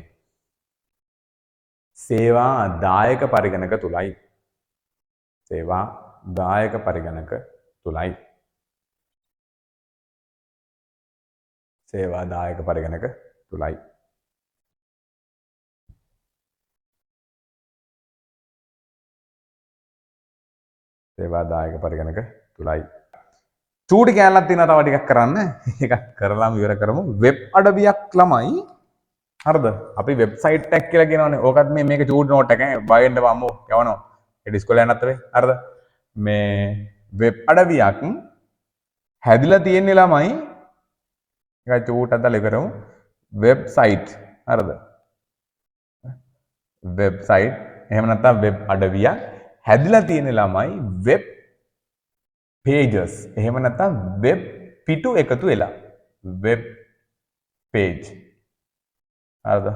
සේවා දායක පරිගණක තුලයි චූටි කැලලක් තියෙනවා තව ටිකක් කරන්න ඒක කරලාම ඉවර කරමු වෙබ් අඩවියක් ළමයි හරිද අපි වෙබ්සයිට් එකක් කියලා කියනවනේ ඕකත් මේක චූටි නෝට් එකක් බයෙන්ද වම්මෝ යවනවා ඒ ඉස්කෝලේ යන්නත් වෙයි හරිද මේ වෙබ් අඩවියක් හැදිලා තියෙන්නේ ළමයි ඒක චූටක් දාලා කරමු වෙබ්සයිට් හරිද වෙබ්සයිට් එහෙම නැත්නම් වෙබ් අඩවියක් හැදිලා තියෙන්නේ ළමයි වෙබ් pages එහෙම නැත්නම් වෙබ් පිටු එකතු වෙලා වෙබ් page හරිද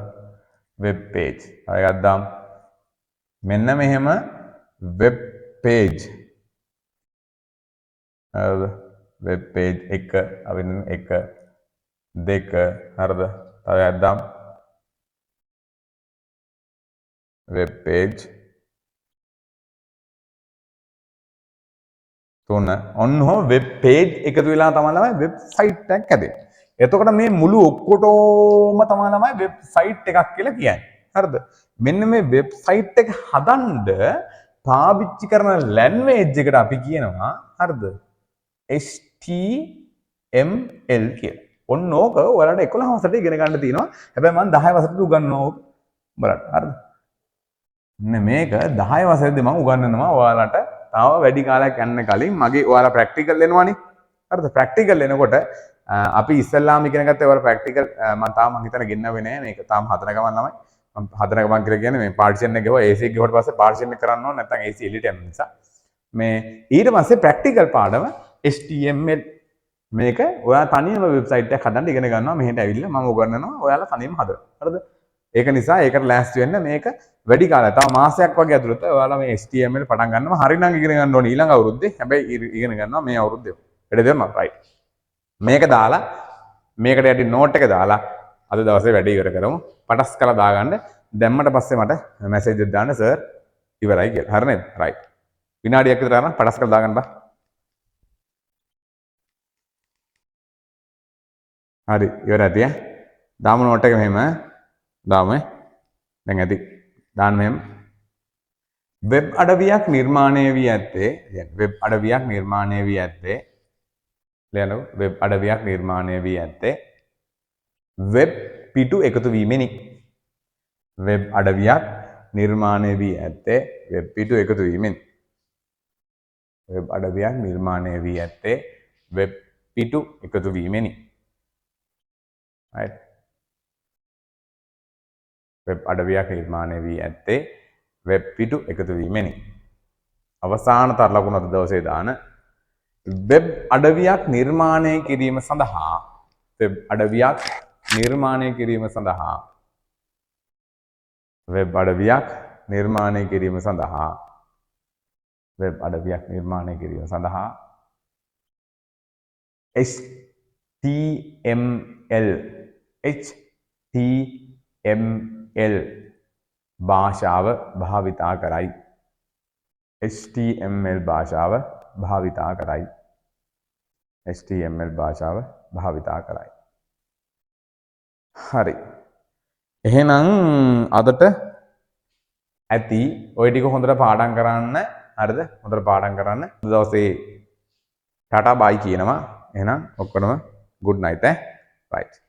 වෙබ් page හරි ගත්තාම මෙන්න මෙහෙම වෙබ් page හරිද වෙබ් page එක අවින්න එක දෙක හරිද තව ගත්තාම වෙබ් page තුන ඔන්න වෙබ් page එකතු වෙලා තමයි ළමයි වෙබ්සයිට් එකක් හැදෙන්නේ. එතකොට මේ මුළු ඔක්කොටම තමයි ළමයි වෙබ්සයිට් එකක් කියලා කියන්නේ. හරිද? මෙන්න මේ වෙබ්සයිට් එක හදන්න පාවිච්චි කරන ලැන්ග්වේජ් එකට අපි කියනවා හරිද? HTML කියලා. ඔන්න ඕක ඔයාලට 11 වසරට ඉගෙන ගන්න තියෙනවා. හැබැයි මම 10 වසරට උගන්වනවා ඕක. බලන්න. හරිද? මේක 10 වසරේදී මම උගන්වනවා ඔයාලට. තව වැඩි කාලයක් යන්න කලින් මගේ ඔයාලා ප්‍රැක්ටිකල් එනවනේ. හරිද? ප්‍රැක්ටිකල් එනකොට අපි ඉස්සල්ලාම ඉගෙන ගත්තා ඔයාලා ප්‍රැක්ටිකල් මම තාම හිතන ගෙන්නවේ නෑ මේක. තාම හදන ගමන් ළමයි. මම හදන ගමන් කියලා කියන්නේ මේ පාර්ටිෂන් එක ගෙවුවා AC එක ගෙවුවට පස්සේ පාර්ටිෂන් එක කරන්න ඕන නැත්නම් AC එළියට යන නිසා. මේ ඊට පස්සේ ප්‍රැක්ටිකල් පාඩම HTML මේක ඔයා තනියම වෙබ්සයිට් එකක් හදන්න ඉගෙන ගන්නවා. මෙහෙට ඇවිල්ලා මම උගන්වනවා ඔයාලා තනියම හදන්න. හරිද? ඒක නිසා ඒකට ලෑස්ති වෙන්න මේක වැඩි කාලයක් තව මාසයක් වගේ ඇතුළත ඔයාලා මේ HTML පටන් ගන්නවා. හරිනම් ඉගෙන ගන්න ඕනේ ඊළඟ අවුරුද්දේ. හැබැයි ඉගෙන ගන්නවා මේ අවුරුද්දේ. වැඩ දෙන්න රයිට්. මේක දාලා මේකට යටි නෝට් එක දාලා අද දවසේ වැඩ ඉවර කරමු. පටස් කරලා දාගන්න. දැම්මට පස්සේ මට මැසේජ් එකක් දාන්න සර් ඉවරයි කියලා. හරි නේද? රයිට්. විනාඩියක් විතර යනවා පටස් කරලා දාගන්න බා. හරි ඉවරයි තියා. දාමු නෝට් එක මෙහෙම. දාමු. දැන් ඇති. දාන්න මෙහෙම. වෙබ් අඩවියක් නිර්මාණය වී ඇත්තේ වෙබ් අඩවියක් නිර්මාණය වී ඇත්තේ ලියනකො වෙබ් අඩවියක් නිර්මාණය වී ඇත්තේ වෙබ් පිටු එකතු වීමෙනි. වෙබ් අඩවියක් නිර්මාණය වී ඇත්තේ වෙබ් පිටු එකතු වීමෙනි. වෙබ් අඩවියක් නිර්මාණය වී ඇත්තේ වෙබ් පිටු එකතු වීමෙනි. right වෙබ් අඩවියක් නිර්මාණය වී ඇත්තේ වෙබ් පිටු එකතු වීමෙනි. අවසාන තර ලකුණ අද දවසේ දාන වෙබ් අඩවියක් නිර්මාණය කිරීම සඳහා වෙබ් අඩවියක් නිර්මාණය කිරීම සඳහා වෙබ් අඩවියක් නිර්මාණය කිරීම සඳහා වෙබ් අඩවියක් නිර්මාණය කිරීම සඳහා HTML භාෂාව භාවිතා කරයි. HTML භාෂාව භාවිතා කරයි. HTML භාෂාව භාවිතා කරයි. හරි. එහෙනම් අදට ඇති ඔය ටික හොඳට පාඩම් කරන්න. හරිද? හොඳට පාඩම් කරන්න. දවසේ ටටා බයි කියනවා. එහෙනම් ඔක්කොම good night right